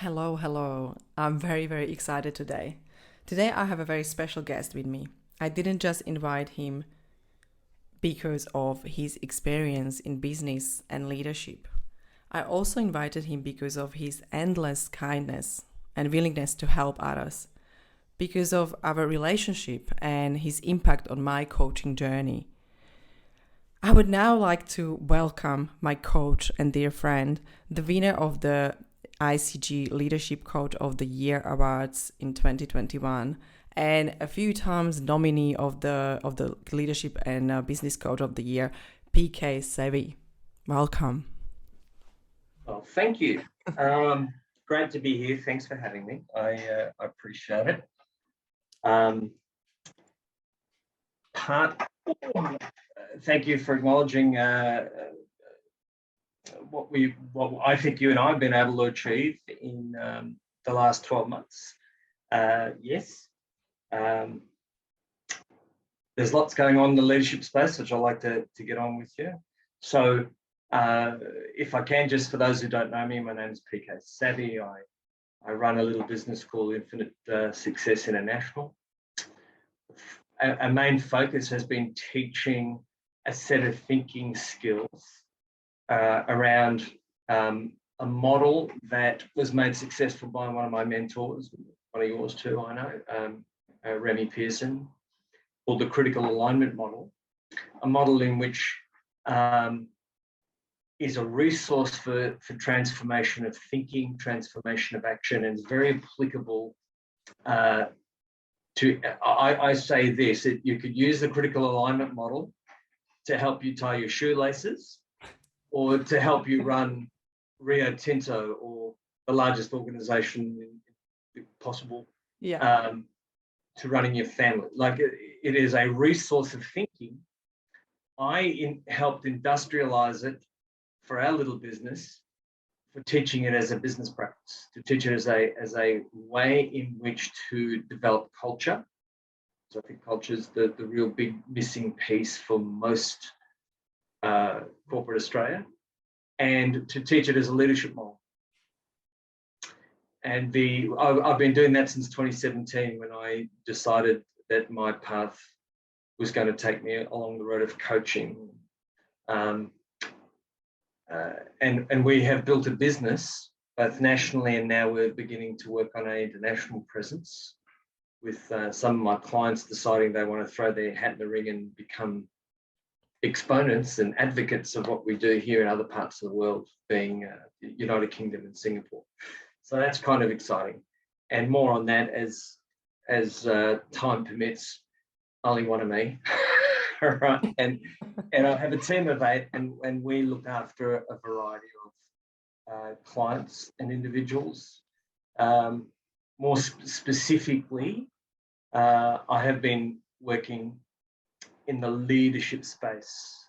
Hello, hello. I'm very, very excited today. Today, I have a very special guest with me. I didn't just invite him because of his experience in business and leadership. I also invited him because of his endless kindness and willingness to help others, because of our relationship and his impact on my coaching journey. I would now like to welcome my coach and dear friend, the winner of the ICG Leadership Coach of the Year Awards in 2021, and a few times nominee of the Leadership and Business Coach of the Year, PK Savy. Welcome. Well, thank you. Great to be here. Thanks for having me. I appreciate it. Thank you for acknowledging what I think you and I have been able to achieve in the last 12 months. Yes, there's lots going on in the leadership space, which I'd like to get on with you. So if I can, just for those who don't know me, my name is PK Savy. I run a little business called Infinite Success International. Our main focus has been teaching a set of thinking skills around a model that was made successful by one of my mentors, one of yours too, I know, Remy Pearson, called the critical alignment model, a model in which is a resource for transformation of thinking, transformation of action, and is very applicable to, I say this, you could use the critical alignment model to help you tie your shoelaces or to help you run Rio Tinto or the largest organization possible to running your family. Like it is a resource of thinking. I helped industrialize it for our little business, for teaching it as a business practice, to teach it as a way in which to develop culture. So I think culture is the real big missing piece for most corporate Australia, and to teach it as a leadership model. And I've been doing that since 2017 when I decided that my path was going to take me along the road of coaching. And we have built a business both nationally, and now we're beginning to work on an international presence with some of my clients deciding they want to throw their hat in the ring and become exponents and advocates of what we do here in other parts of the world, being United Kingdom and Singapore. So that's kind of exciting. And more on that as time permits, only one of me. Right. And I have a team of 8, and we look after a variety of clients and individuals. More specifically, I have been working in the leadership space.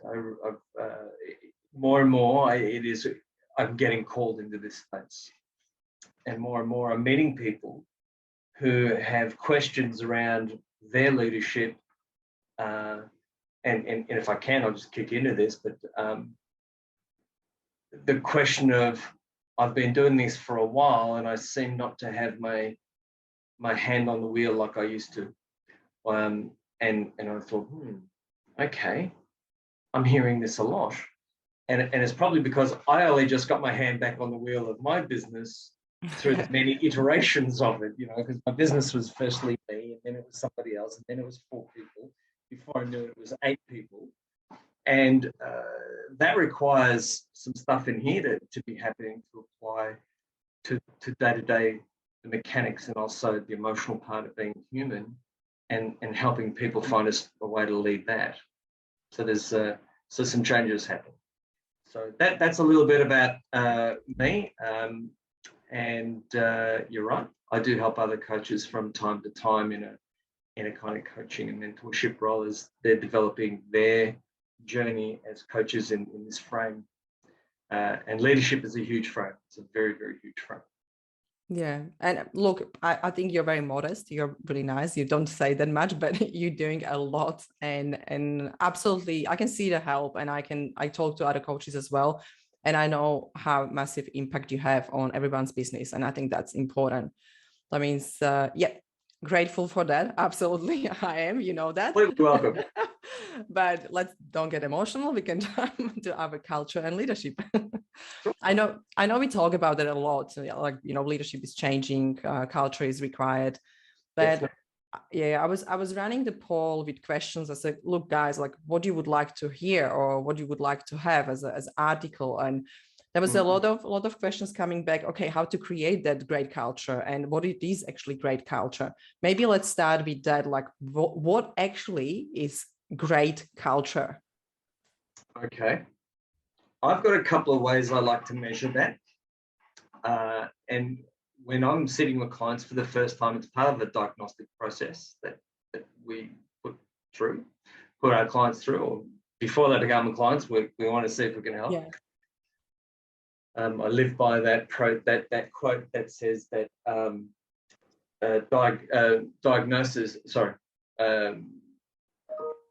More and more, I'm getting called into this space, and more I'm meeting people who have questions around their leadership. And if I can, I'll just kick into this, but the question of, I've been doing this for a while and I seem not to have my hand on the wheel like I used to. And I thought, okay, I'm hearing this a lot. And it's probably because I only just got my hand back on the wheel of my business through the many iterations of it, because my business was firstly me, and then it was somebody else, and then it was 4 people. Before I knew it, it was 8 people. And that requires some stuff in here to be happening to apply to day-to-day, the mechanics, and also the emotional part of being human, and helping people find a way to lead that. So there's some changes happening. So that's a little bit about me. And you're right, I do help other coaches from time to time in a kind of coaching and mentorship role as they're developing their journey as coaches in this frame. And leadership is a huge frame. It's a very, very huge frame. Yeah. And look, I think you're very modest. You're really nice. You don't say that much, but you're doing a lot. And absolutely, I can see the help, and I talk to other coaches as well. And I know how massive impact you have on everyone's business. And I think that's important. That means, grateful for that. Absolutely. I am, you know that. You're welcome. But let's don't get emotional. We can jump to our culture and leadership. I know we talk about that a lot. Like, you know, leadership is changing, culture is required. But yeah, I was running the poll with questions. I said, look, guys, like what you would like to hear or what you would like to have as an article. And there was a lot of questions coming back. Okay, how to create that great culture and what it is actually great culture. Maybe let's start with that. Like what actually is great culture? Okay. I've got a couple of ways I like to measure that. And when I'm sitting with clients for the first time, it's part of a diagnostic process that we put our clients through, or before they become clients, we want to see if we can help. Yeah. I live by that quote that says that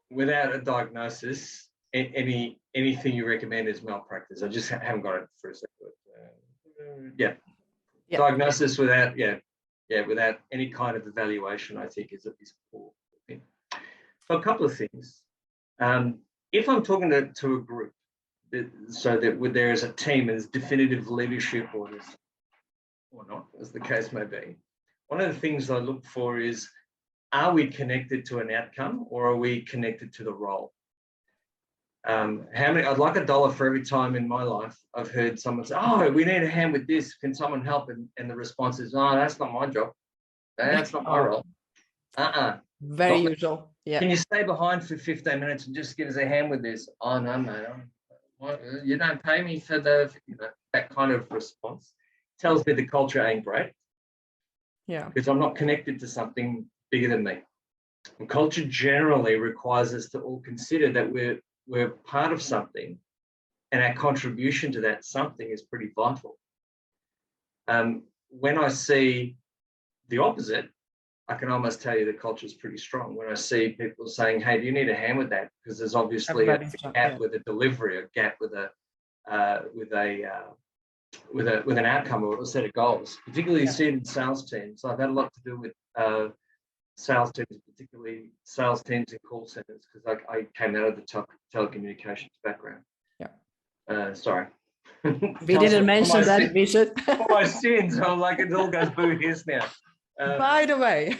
without a diagnosis, anything you recommend is malpractice. I just haven't got it for a second. Diagnosis without any kind of evaluation, I think, is poor. So a couple of things. If I'm talking to a group, so that there is a team, there's definitive leadership or not, as the case may be, one of the things I look for is, are we connected to an outcome or are we connected to the role? I'd like $1 for every time in my life I've heard someone say, oh, we need a hand with this. Can someone help? And the response is, no, that's not my job. That's not my role. Very usual. Yeah. Can you stay behind for 15 minutes and just give us a hand with this? Oh, no, mate. You don't pay me for that kind of response. Tells me the culture ain't great. Yeah. Because I'm not connected to something bigger than me. And culture generally requires us to all consider that we're part of something, and our contribution to that something is pretty vital. When I see the opposite, I can almost tell you the culture is pretty strong. When I see people saying, hey, do you need a hand with that? Because there's obviously a gap with a delivery, a gap with an outcome or a set of goals, particularly you see it in sales teams. I've had a lot to do with sales teams, particularly sales teams in call centers, because I came out of the telecommunications background. Yeah. Sorry. We didn't mention that, we should. For my sins, I'm like, it all goes boo hiss now. By the way.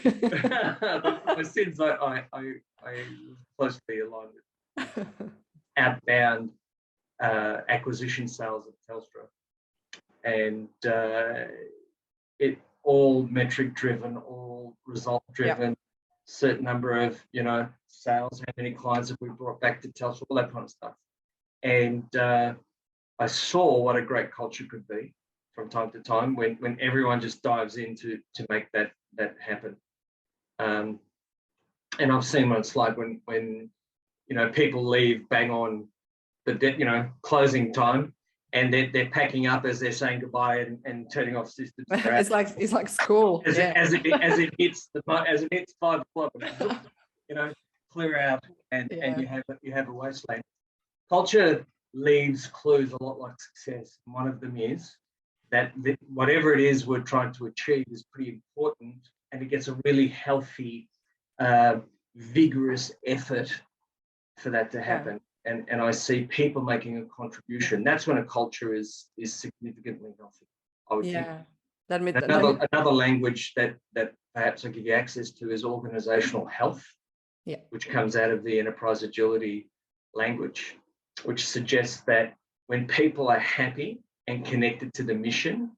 My sins, I was closely aligned with outbound acquisition sales of Telstra. And it all metric driven, all result driven, certain number of, sales, how many clients have we brought back to Telstra, all that kind of stuff. And I saw what a great culture could be from time to time when everyone just dives in to make that happen. And I've seen what it's like when people leave bang on the closing time, and they're packing up as they're saying goodbye and turning off systems. It's like school. As it hits 5 o'clock, clear out, and you have a wasteland. Culture leaves clues a lot like success. One of them is that whatever it is we're trying to achieve is pretty important, and it gets a really healthy, vigorous effort for that to happen. And I see people making a contribution. That's when a culture is significantly healthy, I would think. Another language that perhaps I give you access to is organizational health, which comes out of the enterprise agility language, which suggests that when people are happy and connected to the mission,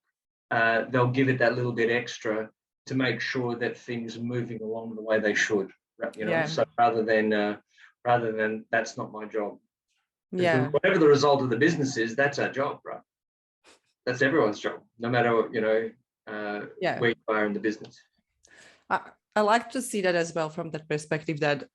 they'll give it that little bit extra to make sure that things are moving along the way they should. So rather than that's not my job. Whatever the result of the business is, that's our job, right? That's everyone's job, no matter where you are in the business. I like to see that as well from that perspective, that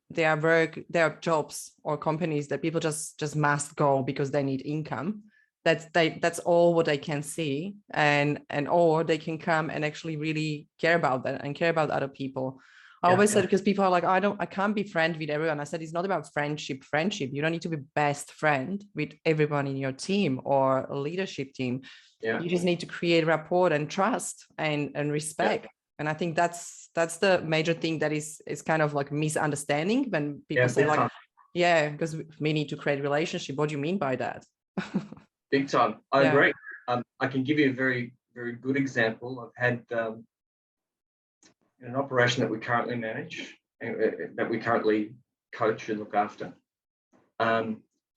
there are jobs or companies that people just must go because they need income. That's all what they can see, and or they can come and actually really care about that and care about other people. I always said, because people are like, I can't be friend with everyone. I said, it's not about friendship. You don't need to be best friend with everyone in your team or a leadership team. Yeah. You just need to create rapport and trust and respect. Yeah. And I think that's the major thing that is kind of like misunderstanding when people say like, yeah, because we need to create relationship. What do you mean by that? Big time. I agree. I can give you a very, very good example. I've had an operation that we currently manage, that we currently coach and look after. There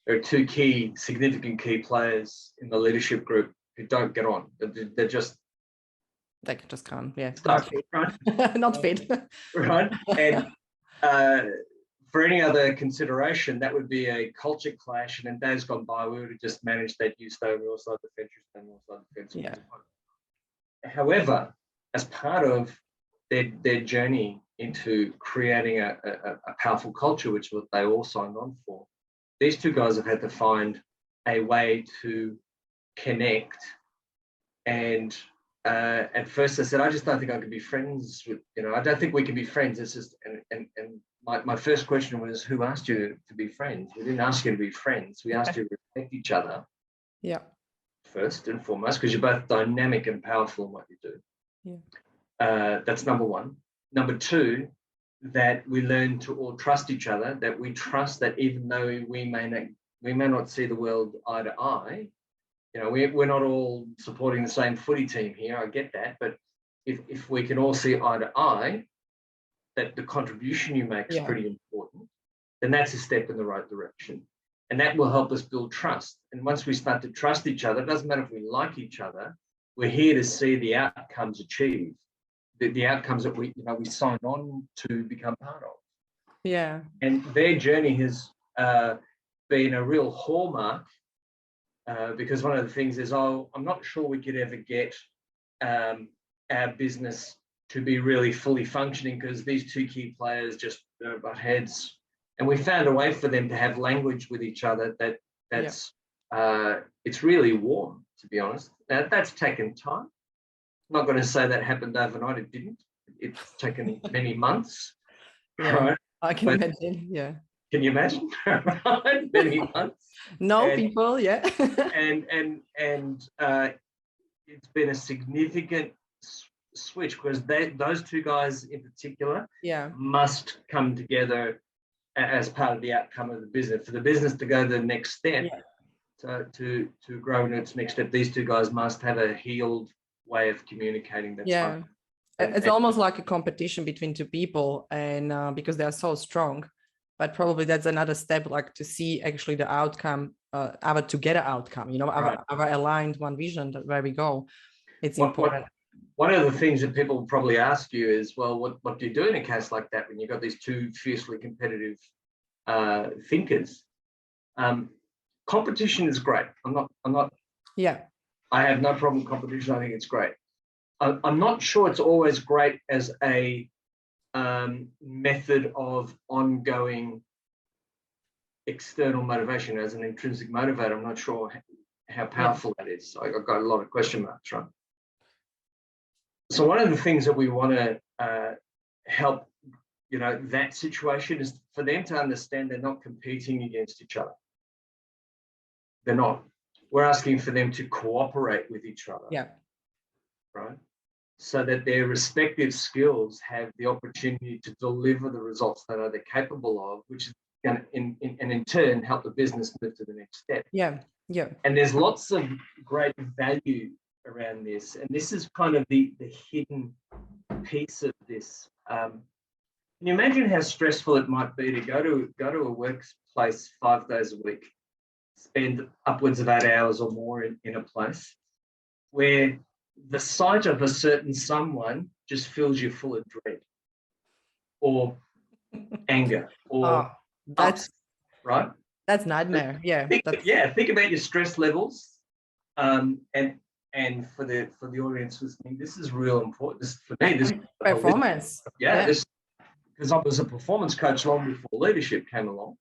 are two significant key players in the leadership group who don't get on. They just can't. Yeah, not fit. Right? Not fit. Right. And for any other consideration, that would be a culture clash. And in days gone by, we would have just managed that you stay on your side of the fence, you stay on your side of the fence. Yeah. However, as part of their journey into creating a powerful culture, which is what they all signed on for, these two guys have had to find a way to connect. And at first I said, I just don't think I can be friends with, I don't think we can be friends. It's just, and my first question was, who asked you to be friends? We didn't ask you to be friends. We asked you to respect each other. Yeah. First and foremost, because you're both dynamic and powerful in what you do. Yeah. That's number one. Number two, that we learn to all trust each other, that we trust that even though we may not see the world eye to eye, we're not all supporting the same footy team here, I get that, but if we can all see eye to eye, that the contribution you make is pretty important, then that's a step in the right direction. And that will help us build trust. And once we start to trust each other, it doesn't matter if we like each other, we're here to see the outcomes achieved, the outcomes that we sign on to become part of. Yeah. And their journey has been a real hallmark, because one of the things is, I'm not sure we could ever get our business to be really fully functioning because these two key players just butt heads. And we found a way for them to have language with each other that's it's really warm, to be honest. Now, that's taken time. I'm not going to say that happened overnight. It didn't. It's taken many months. Yeah, right? I can imagine. Yeah. Can you imagine? Right? Many months. People. Yeah. and it's been a significant switch because those two guys in particular must come together as part of the outcome of the business. For the business to go to the next step, to grow in its next step, these two guys must have a healed way of communicating. That's it's almost like a competition between two people, and because they are so strong. But probably that's another step, like to see actually the outcome, our together outcome. Our aligned one vision where we go. It's important. One of the things that people will probably ask you is, well, what do you do in a case like that when you've got these two fiercely competitive thinkers? Competition is great. I'm not. Yeah. I have no problem with competition. I think it's great. I'm not sure it's always great as a method of ongoing external motivation, as an intrinsic motivator. I'm not sure how powerful that is. I've got a lot of question marks, right? So one of the things that we want to help, that situation is for them to understand they're not competing against each other. They're not. We're asking for them to cooperate with each other. Yeah. Right? So that their respective skills have the opportunity to deliver the results that they're capable of, which is going to, in turn, help the business move to the next step. Yeah. Yeah. And there's lots of great value around this, and this is kind of the hidden piece of this. Can you imagine how stressful it might be to go to a workplace 5 days a week, spend upwards of 8 hours or more in a place where the sight of a certain someone just fills you full of dread or anger or that's right? That's nightmare. Yeah. Think about your stress levels. And for the audience listening, this is real important. This for me, this performance. This, because I was a performance coach long before leadership came along.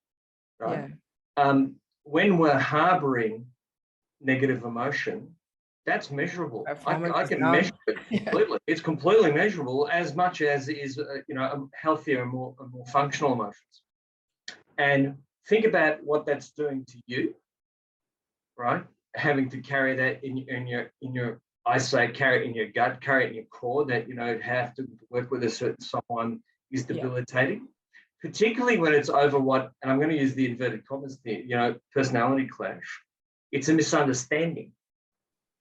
Right. Yeah. When we're harboring negative emotion, That's measurable. Performance I is can down. measure it completely. It's completely measurable, as much as is healthier and more functional emotions. And think about what that's doing to you, right? Having to carry that in your I say carry it in your gut, carry it in your core, that have to work with a certain someone is debilitating. Particularly when it's over what, and I'm going to use the inverted commas here, personality clash. It's a misunderstanding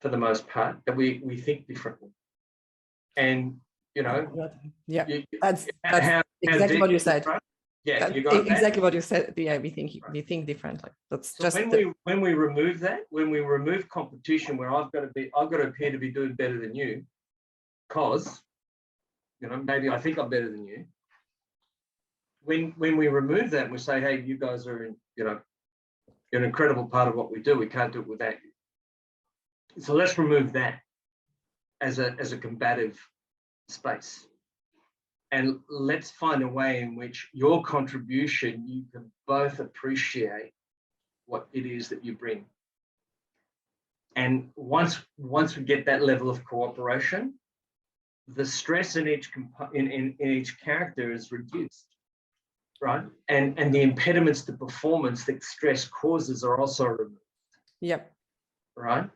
for the most part, that we think differently. And, yeah, that's exactly what you said. Right? Yeah, you got exactly what you said. Yeah, we think differently. That's so just when we remove that, when we remove competition, where I've got to appear to be doing better than you, because maybe I think I'm better than you. When we remove that and we say, hey, you guys are you're an incredible part of what we do. We can't do it without you. So let's remove that as a combative space. And let's find a way in which your contribution, you can both appreciate what it is that you bring. And once we get that level of cooperation, the stress in each character is reduced, right? And the impediments to performance that stress causes are also removed. Yep. Right?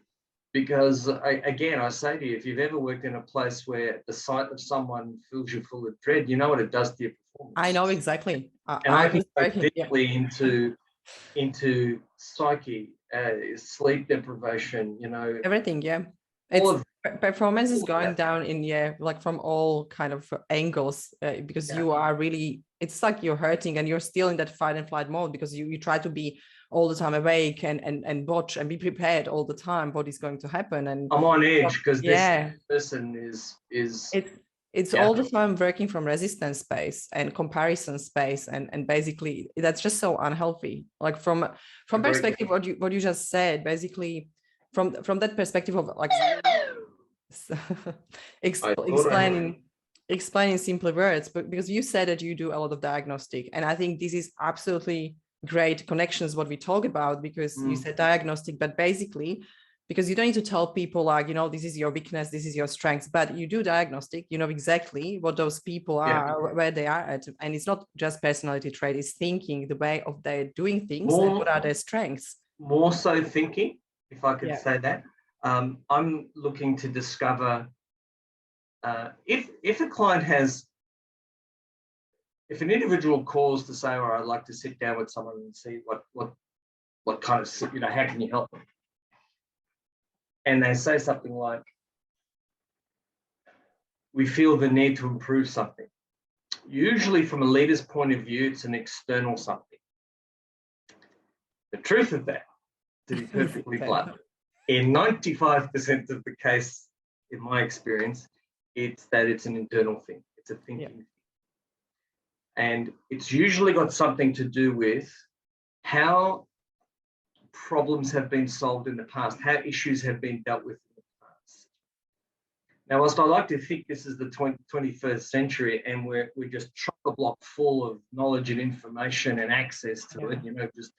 Because I say to you, if you've ever worked in a place where the sight of someone fills you full of dread, you know what it does to your performance. I know exactly. I can go deeply into psyche, sleep deprivation, everything. Yeah, performance is going down in like from all kind of angles, because you are really, it's like you're hurting and you're still in that fight and flight mode, because you try to be all the time awake and watch and be prepared all the time what is going to happen. And I'm on edge because this person is it's all the time working from resistance space and comparison space, and basically that's just so unhealthy. Like from perspective what you just said, basically from that perspective of like explaining simple words, but because you said that you do a lot of diagnostic, and I think this is absolutely great connections what we talk about, because you said diagnostic, but basically because you don't need to tell people like, this is your weakness, this is your strengths, but you do diagnostic, you know exactly what those people are, where they are at. And it's not just personality trait, it's thinking, the way of they're doing things, and what are their strengths. More so thinking, if I could say that. I'm looking to discover if a client has, if an individual calls to say, or I'd like to sit down with someone and see what kind of, how can you help them? And they say something like, we feel the need to improve something. Usually from a leader's point of view, it's an external something. The truth of that, to be perfectly blunt, in 95% of the case, in my experience, it's an internal thing. It's a thinking thing. And it's usually got something to do with how problems have been solved in the past, how issues have been dealt with in the past. Now, whilst I like to think this is the 21st century and we're just chock-a-block full of knowledge and information and access to it, just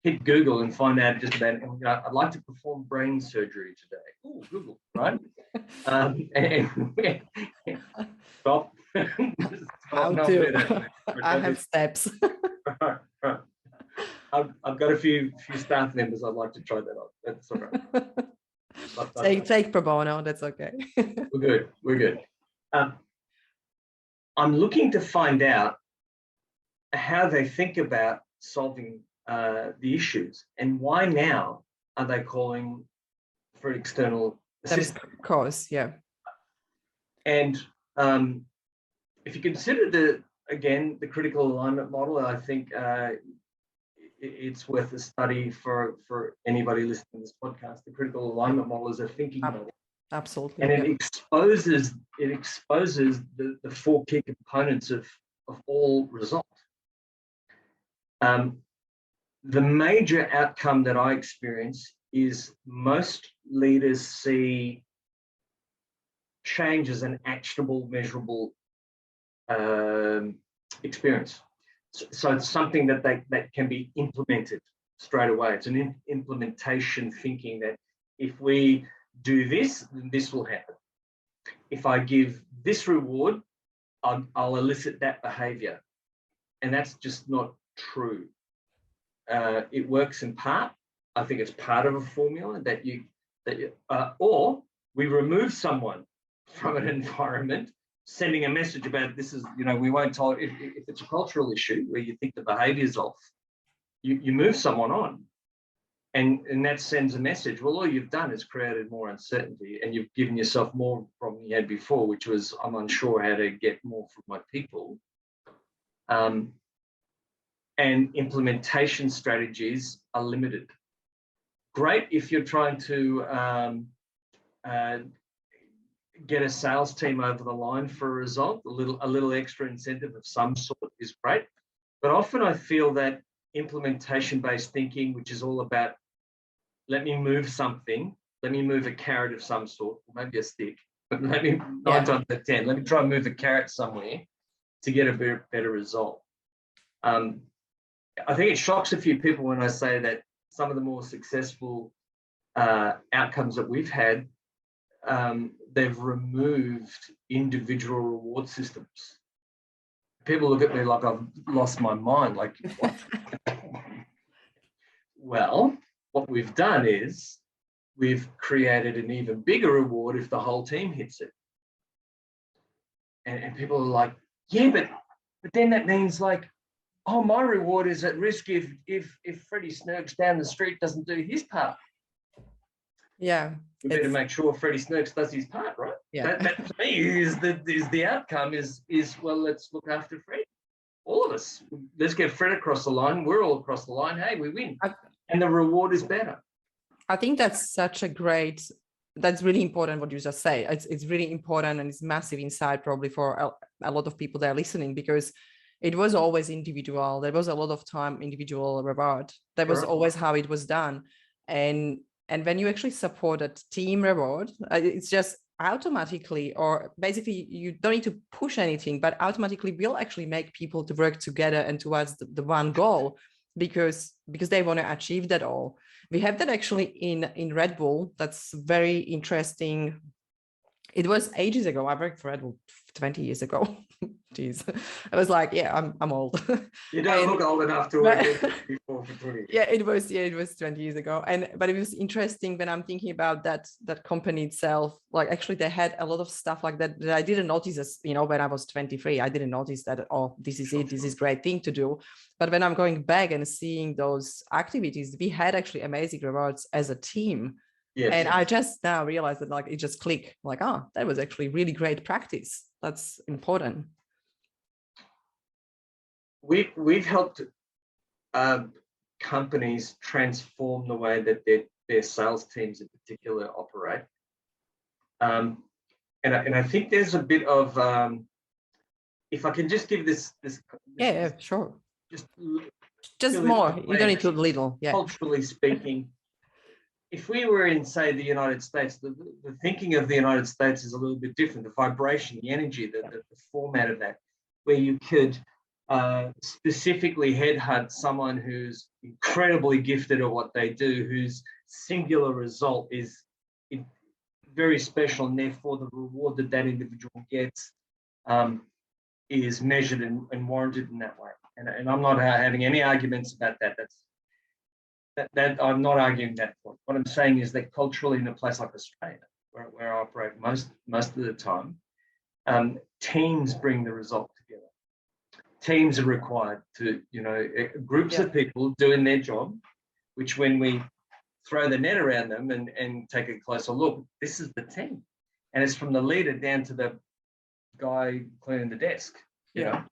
hit Google and find out just about it. I'd like to perform brain surgery today. Oh, Google, right? Stop. How to? I have steps. I've got a few staff members I'd like to try that on. That's all right. Take pro bono. That's okay. We're good. I'm looking to find out how they think about solving the issues, and why now are they calling for external assistance? Of course, yeah. And if you consider the critical alignment model, I think it's worth a study for anybody listening to this podcast. The critical alignment model is a thinking model. Absolutely. And it exposes the four key components of all result. The major outcome that I experience is most leaders see change as an actionable, measurable experience. So it's something that can be implemented straight away. It's an implementation thinking that if we do this, then this will happen. If I give this reward, I'll elicit that behavior. And that's just not true. It works in part. I think it's part of a formula or we remove someone from an environment, sending a message about this is, we won't tolerate, if it's a cultural issue where you think the behavior's off, you move someone on. And that sends a message. Well, all you've done is created more uncertainty, and you've given yourself more problem you had before, which was, I'm unsure how to get more from my people. And implementation strategies are limited. Great if you're trying to get a sales team over the line for a result. A little extra incentive of some sort is great. But often I feel that implementation-based thinking, which is all about, let me move something, let me move a carrot of some sort, or maybe a stick, but maybe 9 times out of 10, let me try and move a carrot somewhere to get a better result. I think it shocks a few people when I say that some of the more successful outcomes that we've had, they've removed individual reward systems. People look at me like I've lost my mind, like, what? Well, what we've done is we've created an even bigger reward if the whole team hits it. And people are like, yeah, but then that means like, oh, my reward is at risk if Freddie Snurks down the street doesn't do his part. Yeah. We better make sure Freddie Snurks does his part, right? Yeah. That to me is the outcome is, well, let's look after Fred. All of us. Let's get Fred across the line. We're all across the line. Hey, we win. And the reward is better. I think that's that's really important what you just say. It's really important, and it's massive insight probably for a lot of people that are listening, because it was always individual. There was a lot of time individual reward. That was always how it was done. And when you actually support a team reward, it's just automatically, or basically you don't need to push anything, but automatically will actually make people to work together and towards the one goal, because they want to achieve that all. We have that actually in Red Bull. That's very interesting. It was ages ago. I worked for Red Bull 20 years ago. Jeez. I was like, yeah, I'm old. You don't look old enough to work before for 20 years. Yeah, it was 20 years ago. But it was interesting when I'm thinking about that company itself. Like, actually they had a lot of stuff like that I didn't notice as, when I was 23, I didn't notice that, oh, this is it, this is a great thing to do. But when I'm going back and seeing those activities, we had actually amazing rewards as a team. Yes. And I just now realized that, like, it just clicked, like, oh, that was actually really great practice. That's important. We've helped companies transform the way that their sales teams in particular operate. And I think there's a bit of, if I can just give this yeah, sure. Just really more. You don't need to little. Yeah. Culturally speaking, if we were in, say, the United States, the thinking of the United States is a little bit different. The vibration, the energy, the format of that, where you could specifically headhunt someone who's incredibly gifted at what they do, whose singular result is very special, and therefore the reward that individual gets is measured and warranted in that way. And I'm not having any arguments about that. That I'm not arguing that point. What I'm saying is that culturally, in a place like Australia, where I operate most of the time, teams bring the result together. Teams are required to, groups of people doing their job, which when we throw the net around them and take a closer look, this is the team. And it's from the leader down to the guy cleaning the desk, you know.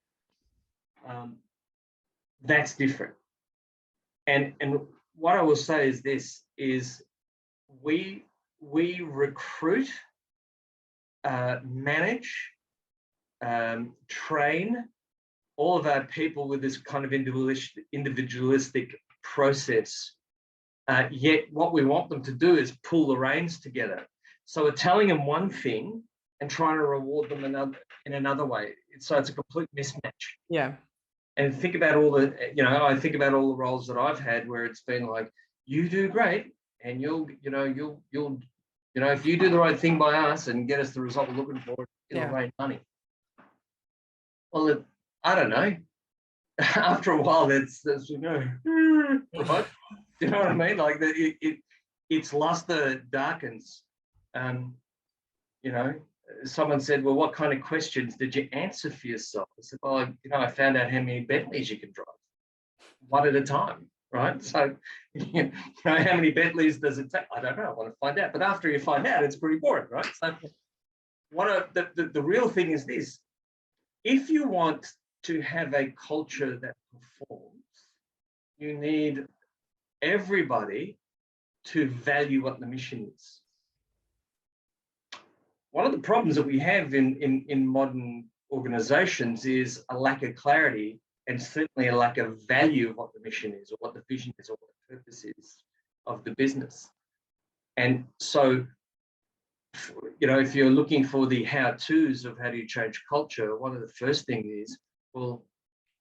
That's different. And what I will say is this, is we recruit, manage, train all of our people with this kind of individualistic process. Yet what we want them to do is pull the reins together. So we're telling them one thing and trying to reward them in another way. So it's a complete mismatch. Yeah. And think about all the, I think about all the roles that I've had where it's been like, you do great and you'll If you do the right thing by us and get us the result we're looking for, it'll rain money. Well, I don't know. After a while, that's right? Do you know what I mean? Like its luster darkens. Someone said, "Well, what kind of questions did you answer for yourself?" I said, "Well, I found out how many Bentleys you can drive, one at a time, right? So, how many Bentleys does it take? I don't know. I want to find out. But after you find out, it's pretty boring, right? So, the real thing is this: if you want to have a culture that performs, you need everybody to value what the mission is. One of the problems that we have in modern organizations is a lack of clarity and certainly a lack of value of what the mission is or what the vision is or what the purpose is of the business. And so, if you're looking for the how-tos of how do you change culture, one of the first things is, well,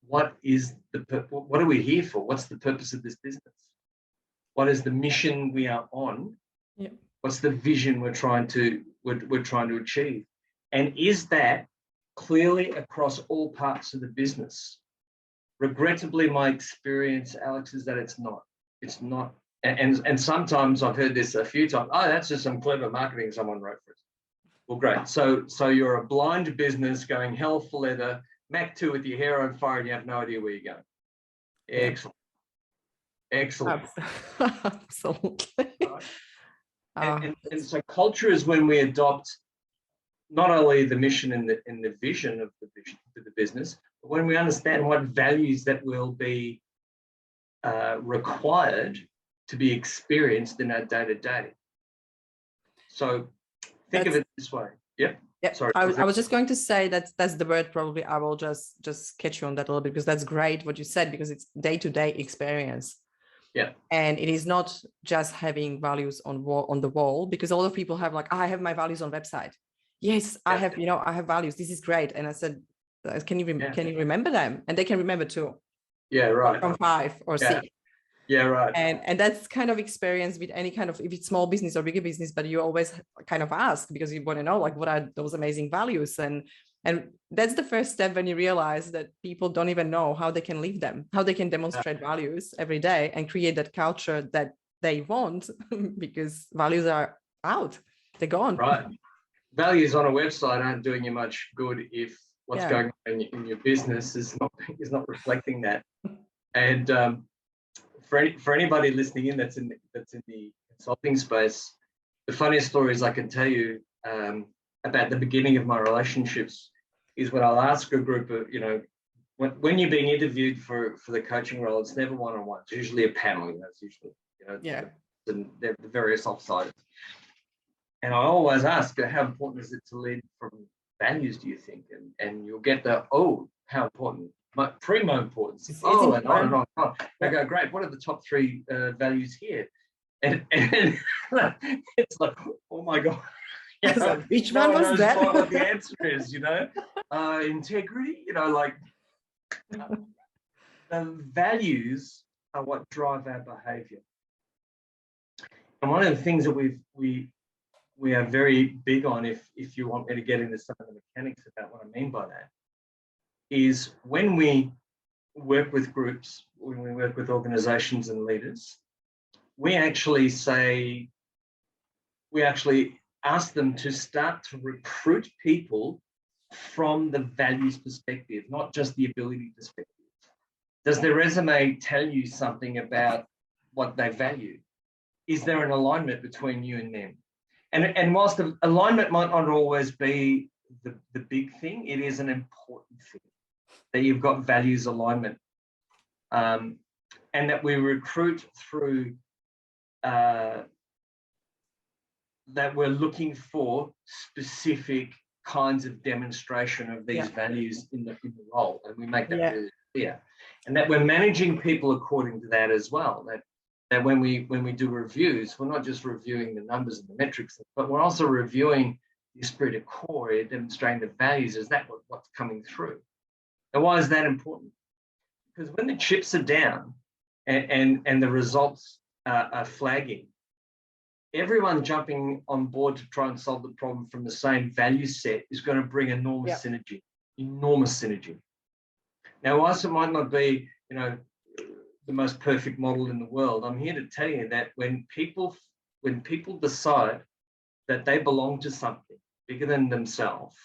what are we here for? What's the purpose of this business? What is the mission we are on? Yeah. What's the vision we're trying to achieve? And is that clearly across all parts of the business? Regrettably, my experience, Alex, is that it's not. It's not. And sometimes I've heard this a few times. Oh, that's just some clever marketing someone wrote for us. Well, great. So you're a blind business going hell for leather, Mach 2 with your hair on fire, and you have no idea where you're going. Excellent. Excellent. Absolutely. Right? And so culture is when we adopt not only the mission and the vision of the business, but when we understand what values that will be required to be experienced in our day-to-day. So think of it this way. Yep. Yeah, sorry. I was just going to say that's the word. Probably I will just catch you on that a little bit, because that's great what you said, because it's day-to-day experience. Yeah. And it is not just having values on the wall, because a lot of people have I have my values on website. Yes, I have, I have values. This is great. And I said, can you remember them? And they can remember too. Yeah, right. From 5 or 6. Yeah, right. And that's kind of experience with any kind of, if it's small business or bigger business, but you always kind of ask because you want to know what are those amazing values. And that's the first step when you realize that people don't even know how they can live them, how they can demonstrate values every day and create that culture that they want, because values are out, they're gone. Right. Values on a website aren't doing you much good if what's going on in your business is not reflecting that. And for anybody listening in that's in the consulting space, the funniest stories I can tell you about the beginning of my relationships is when I'll ask a group of, when you're being interviewed for the coaching role, it's never one-on-one. It's usually a panel. It's usually the various offsiders. And I always ask, how important is it to lead from values, do you think? And you'll get how important? Primo importance. And on and on and on. I go, great, what are the top 3 values here? And it's like, oh my God. Which one was that? What the answer is, integrity, the values are what drive our behavior. And one of the things that we are very big on, if you want me to get into some of the mechanics about what I mean by that, is when we work with groups, when we work with organizations and leaders, we actually ask them to start to recruit people from the values perspective, not just the ability perspective. Does their resume tell you something about what they value? Is there an alignment between you and them? And whilst the alignment might not always be the big thing, it is an important thing that you've got values alignment, and that we recruit through that we're looking for specific kinds of demonstration of these values in the role, and we make that really clear, and that we're managing people according to that as well. That when we do reviews, we're not just reviewing the numbers and the metrics, but we're also reviewing the esprit de corps, demonstrating the values. Is that what's coming through? And why is that important? Because when the chips are down and the results are flagging, everyone jumping on board to try and solve the problem from the same value set is going to bring enormous synergy, enormous synergy. Now, whilst it might not be, the most perfect model in the world, I'm here to tell you that when people decide that they belong to something bigger than themselves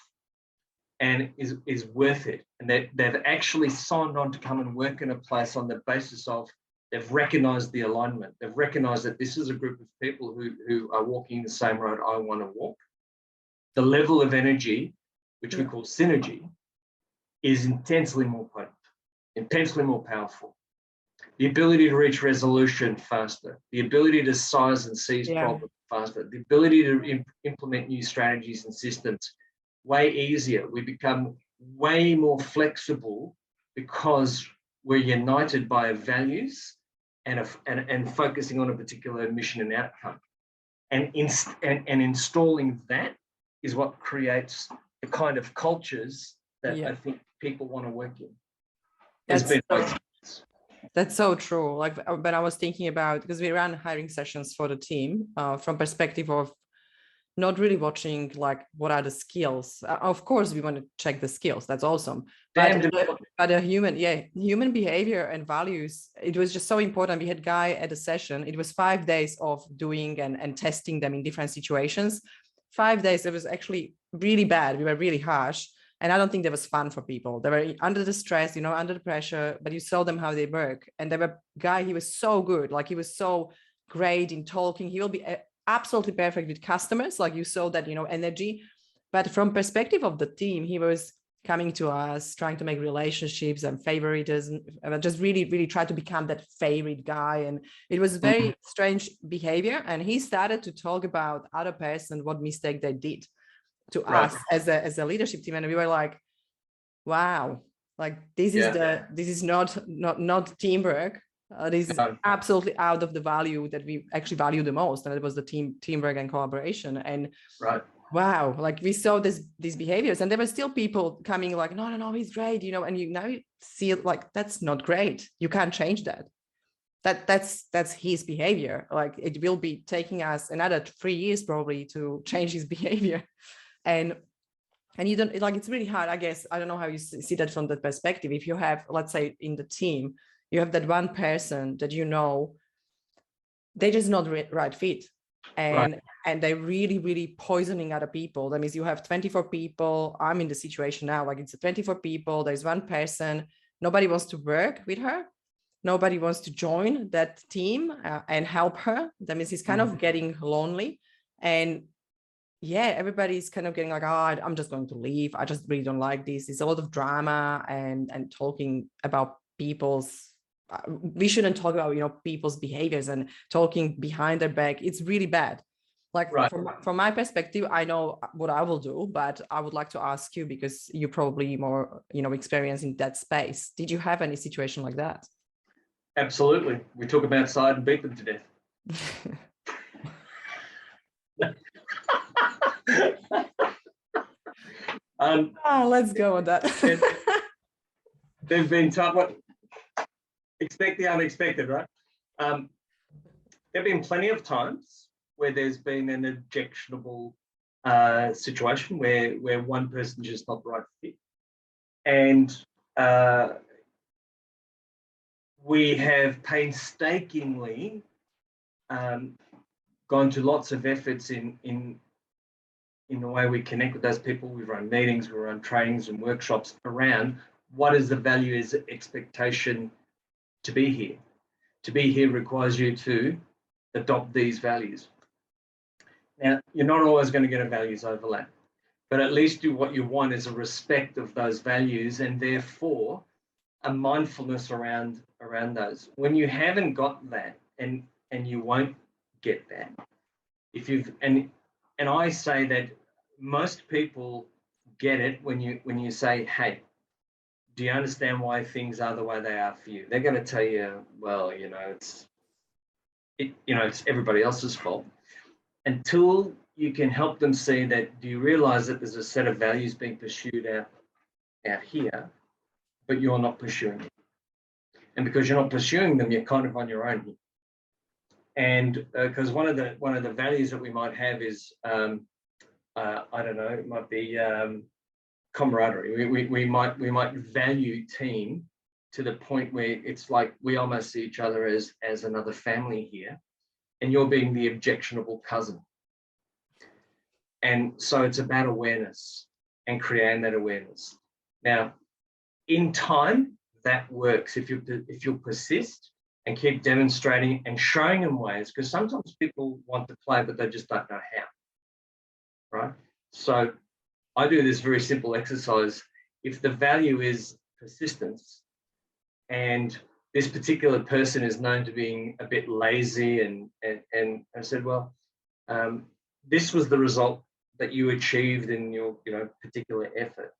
and is worth it, and that they've actually signed on to come and work in a place on the basis of they've recognized the alignment, they've recognized that this is a group of people who are walking the same road I want to walk, the level of energy, which we call synergy, is intensely more potent, intensely more powerful. The ability to reach resolution faster, the ability to size and seize problems faster, the ability to implement new strategies and systems way easier. We become way more flexible because we're united by values and focusing on a particular mission and outcome. And installing that is what creates the kind of cultures that I think people want to work in. That's so true. Like when I was thinking about, because we ran hiring sessions for the team from perspective of not really watching like what are the skills. Of course, we want to check the skills. That's awesome. But a human behavior and values, it was just so important. We had a guy at a session. It was 5 days of doing and testing them in different situations. 5 days, it was actually really bad. We were really harsh. And I don't think that was fun for people. They were under the stress, under the pressure, but you saw them how they work. And there were guy, he was so good. Like he was so great in talking. He will be absolutely perfect with customers. Like you saw that, energy. But from perspective of the team, he was coming to us, trying to make relationships and favoritism, and just really, really try to become that favorite guy. And it was very strange behavior. And he started to talk about other person, what mistake they did to us as a leadership team. And we were like, wow, like this is not teamwork. This is absolutely out of the value that we actually value the most. And it was the teamwork and collaboration. And wow, like we saw these behaviors, and there were still people coming like, no, he's great, and you now see it like, that's not great. You can't change that. That's his behavior. Like it will be taking us another 3 years probably to change his behavior. And you don't, like, it's really hard, I guess. I don't know how you see that from that perspective. If you have, let's say in the team, you have that one person that they just not right fit. And they're really, really poisoning other people. That means you have 24 people. I'm in the situation now, like it's 24 people. There's one person, nobody wants to work with her. Nobody wants to join that team and help her. That means he's kind of getting lonely. And everybody's kind of getting like, I'm just going to leave. I just really don't like this. It's a lot of drama and talking about people's, we shouldn't talk about, people's behaviors and talking behind their back. It's really bad. Like from my perspective, I know what I will do, but I would like to ask you, because you're probably more, experienced in that space. Did you have any situation like that? Absolutely. We took them outside and beat them to death. Let's go with that. There's been expect the unexpected, right? There've been plenty of times where there's been an objectionable situation where one person's just not the right fit, and we have painstakingly gone to lots of efforts in the way we connect with those people. We run meetings, we run trainings and workshops around what is the value, is the expectation to be here. To be here requires you to adopt these values. Now, you're not always going to get a values overlap, but at least what you want is a respect of those values, and therefore a mindfulness around those. When you haven't got that, and you won't get that, if you've and I say that most people get it when you say, hey, do you understand why things are the way they are for you? They're going to tell you, well, it's everybody else's fault. Until you can help them see that, do you realize that there's a set of values being pursued out here, but you're not pursuing it? And because you're not pursuing them, you're kind of on your own here. And because one of the values that we might have is I don't know, it might be camaraderie. We might value team to the point where it's like we almost see each other as another family here, and you're being the objectionable cousin. And so it's about awareness and creating that awareness. Now, in time, that works if you persist and keep demonstrating and showing them ways, because sometimes people want to play, but they just don't know how, right? So I do this very simple exercise. If the value is persistence, and this particular person is known to being a bit lazy, and I said, well, this was the result that you achieved in your particular effort.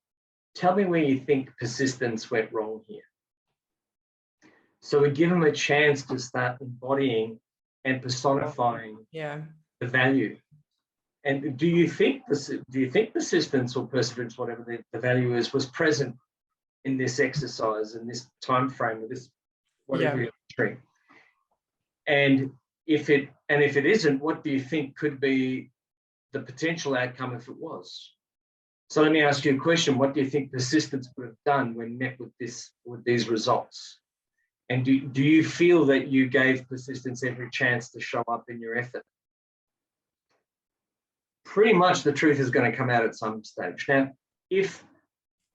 Tell me where you think persistence went wrong here. So we give them a chance to start embodying and personifying the value. And do you think persistence or perseverance, whatever the value is, was present in this exercise, in this time frame, of this whatever you're doing? And if it isn't, what do you think could be the potential outcome if it was? So let me ask you a question. What do you think persistence would have done when met with these results? And do you feel that you gave persistence every chance to show up in your effort? Pretty much the truth is going to come out at some stage. Now, if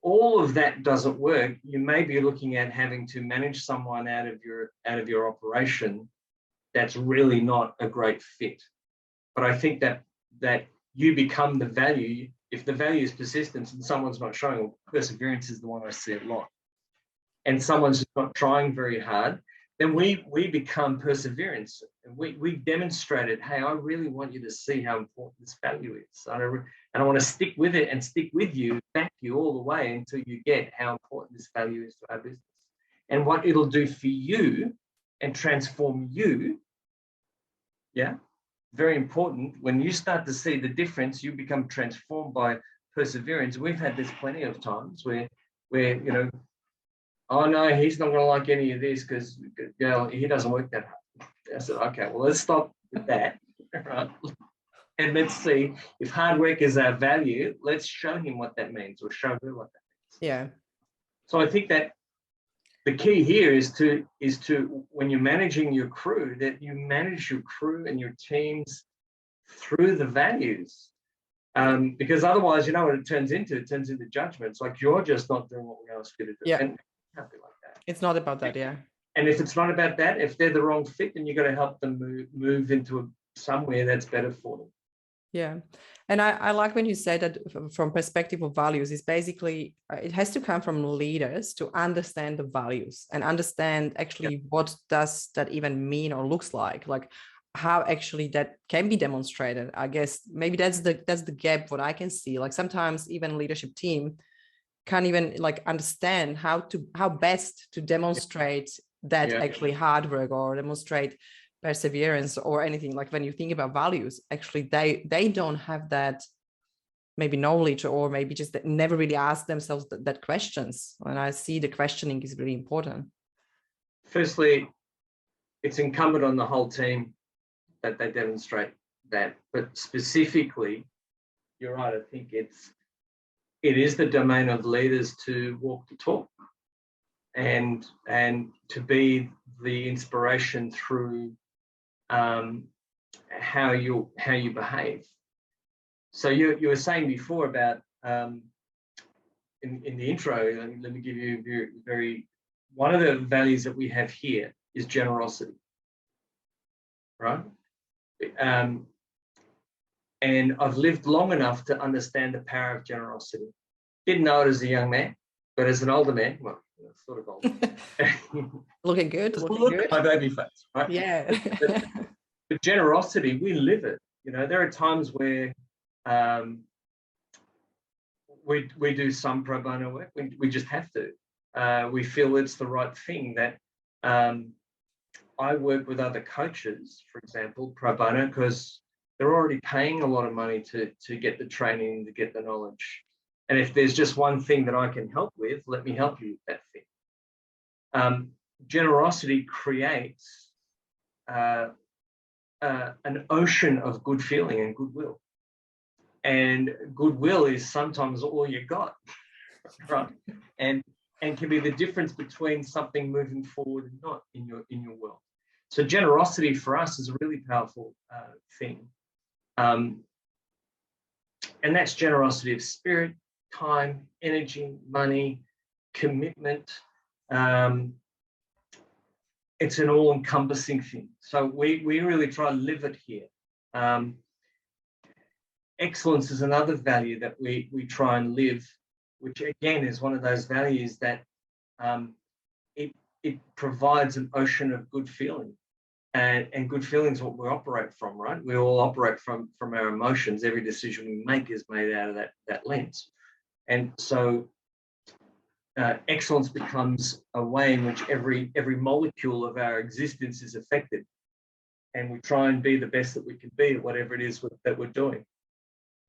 all of that doesn't work, you may be looking at having to manage someone out of your operation that's really not a great fit. But I think that you become the value. If the value is persistence and someone's not showing, well, perseverance is the one I see a lot, and someone's just not trying very hard, then we become perseverance. And we demonstrated, hey, I really want you to see how important this value is. And I want to stick with it and stick with you, back you all the way until you get how important this value is to our business and what it'll do for you and transform you. Yeah, very important. When you start to see the difference, you become transformed by perseverance. We've had this plenty of times where oh no, he's not going to like any of this because he doesn't work that hard. I said, okay, well, let's stop with that, right? And let's see if hard work is our value. Let's show him what that means, or show her what that means. Yeah. So I think that the key here is to when you're managing your crew, that you manage your crew and your teams through the values. Because otherwise, you know what it turns into? It turns into judgments. Like you're just not doing what we asked you to do. Yeah. And like that. It's not about that, yeah. And if it's not about that, if they're the wrong fit, then you've got to help them move into somewhere that's better for them. Yeah. And I like when you say that from perspective of values, is basically, it has to come from leaders to understand the values and understand actually what does that even mean or looks like how actually that can be demonstrated. I guess maybe that's the gap what I can see. Like sometimes even leadership team can't even understand how best to demonstrate that actually hard work or demonstrate perseverance or anything. Like when you think about values, actually they don't have that maybe knowledge, or maybe just never really ask themselves that questions. And I see the questioning is really important. Firstly, it's incumbent on the whole team that they demonstrate that, but specifically, you're right, I think it is the domain of leaders to walk the talk and to be the inspiration through how you behave. So you were saying before about in the intro, let me give you very one of the values that we have here is generosity, right? And I've lived long enough to understand the power of generosity. Didn't know it as a young man, but as an older man, well, sort of old. Looking good. My baby face, right? Yeah. but generosity, we live it. There are times where we do some pro bono work. We just have to. We feel it's the right thing. That I work with other coaches, for example, pro bono, because they're already paying a lot of money to get the training, to get the knowledge. And if there's just one thing that I can help with, let me help you with that thing. Generosity creates an ocean of good feeling and goodwill. And goodwill is sometimes all you got, right? And can be the difference between something moving forward and not in your world. So generosity for us is a really powerful thing. And that's generosity of spirit, time, energy, money, commitment. It's an all-encompassing thing. So we really try to live it here. Excellence is another value that we try and live, which again is one of those values that it provides an ocean of good feeling. And good feelings is what we operate from, right? We all operate from our emotions. Every decision we make is made out of that lens. And so excellence becomes a way in which every molecule of our existence is affected. And we try and be the best that we can be at whatever it is that we're doing.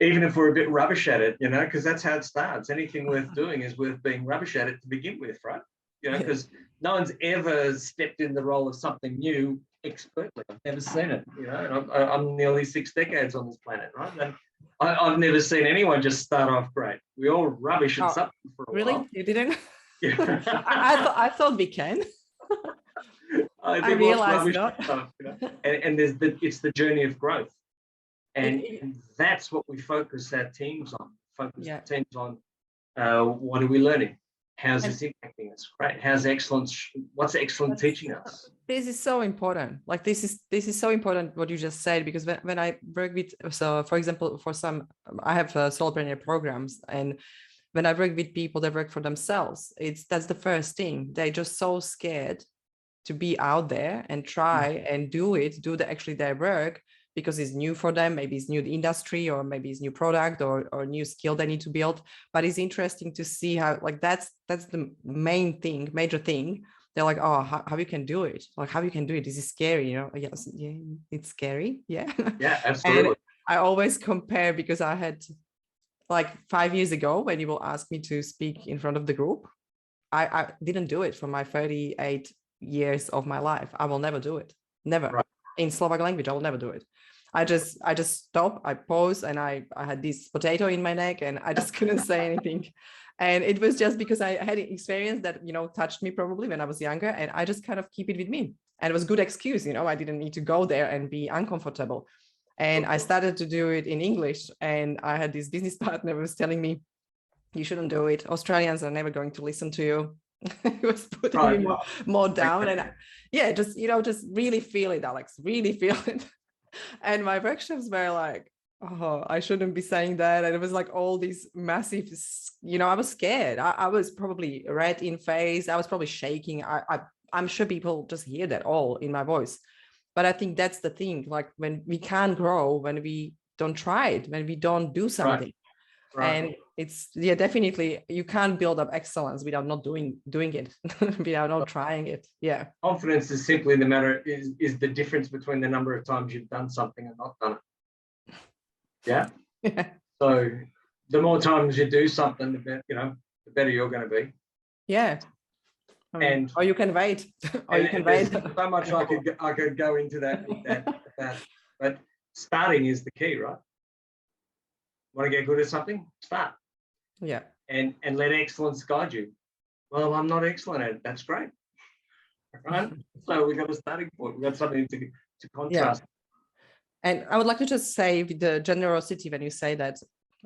Even if we're a bit rubbish at it, because that's how it starts. Anything worth doing is worth being rubbish at it to begin with, right? Because no one's ever stepped in the role of something new expertly. I've never seen it, and I'm nearly 6 decades on this planet, right? And I've never seen anyone just start off great. We all rubbish at something for a while. Really? You didn't? Yeah. I thought we can. I realized not. And it's the journey of growth. And that's what we focus our teams on. Our teams on what are we learning? How's this impacting us? Right? How's excellence? What's excellence teaching us? This is so important. Like this is so important what you just said, because when I work with, so for example, I have solopreneur programs, and when I work with people that work for themselves, that's the first thing. They're just so scared to be out there and try and do actually their work, because it's new for them. Maybe it's new industry, or maybe it's new product or new skill they need to build. But it's interesting to see how, like, that's the major thing. They're like, oh, how you can do it? Like, how you can do it? This is scary, Yes, yeah, it's scary. Yeah. Yeah, absolutely. And I always compare, because I had, like, 5 years ago, when you will ask me to speak in front of the group, I didn't do it for my 38 years of my life. I will never do it. Never. Right. In Slovak language, I will never do it. I just stop, I pause, and I had this potato in my neck, and I just couldn't say anything. And it was just because I had an experience that, touched me probably when I was younger, and I just kind of keep it with me. And it was a good excuse, I didn't need to go there and be uncomfortable. And I started to do it in English, and I had this business partner who was telling me, you shouldn't do it. Australians are never going to listen to you. He was putting me more down. And just really feel it, Alex, really feel it. And my workshops were like, oh, I shouldn't be saying that. And it was like all these massive, I was scared. I was probably red in face. I was probably shaking. I'm sure people just hear that all in my voice. But I think that's the thing, like, when we can't grow, when we don't try it, when we don't do something. Right. And it's, definitely, you can't build up excellence without not doing it, without not trying it. Yeah. Confidence is simply is the difference between the number of times you've done something and not done it. Yeah. So the more times you do something, the better you're going to be. Yeah. Or you can wait. So much I could go into that. But starting is the key, right? Want to get good at something? Start. Yeah. And let excellence guide you. Well, I'm not excellent at it. That's great. Right? So we've got a starting point. We've got something to contrast. Yeah. And I would like to just say, with the generosity, when you say that,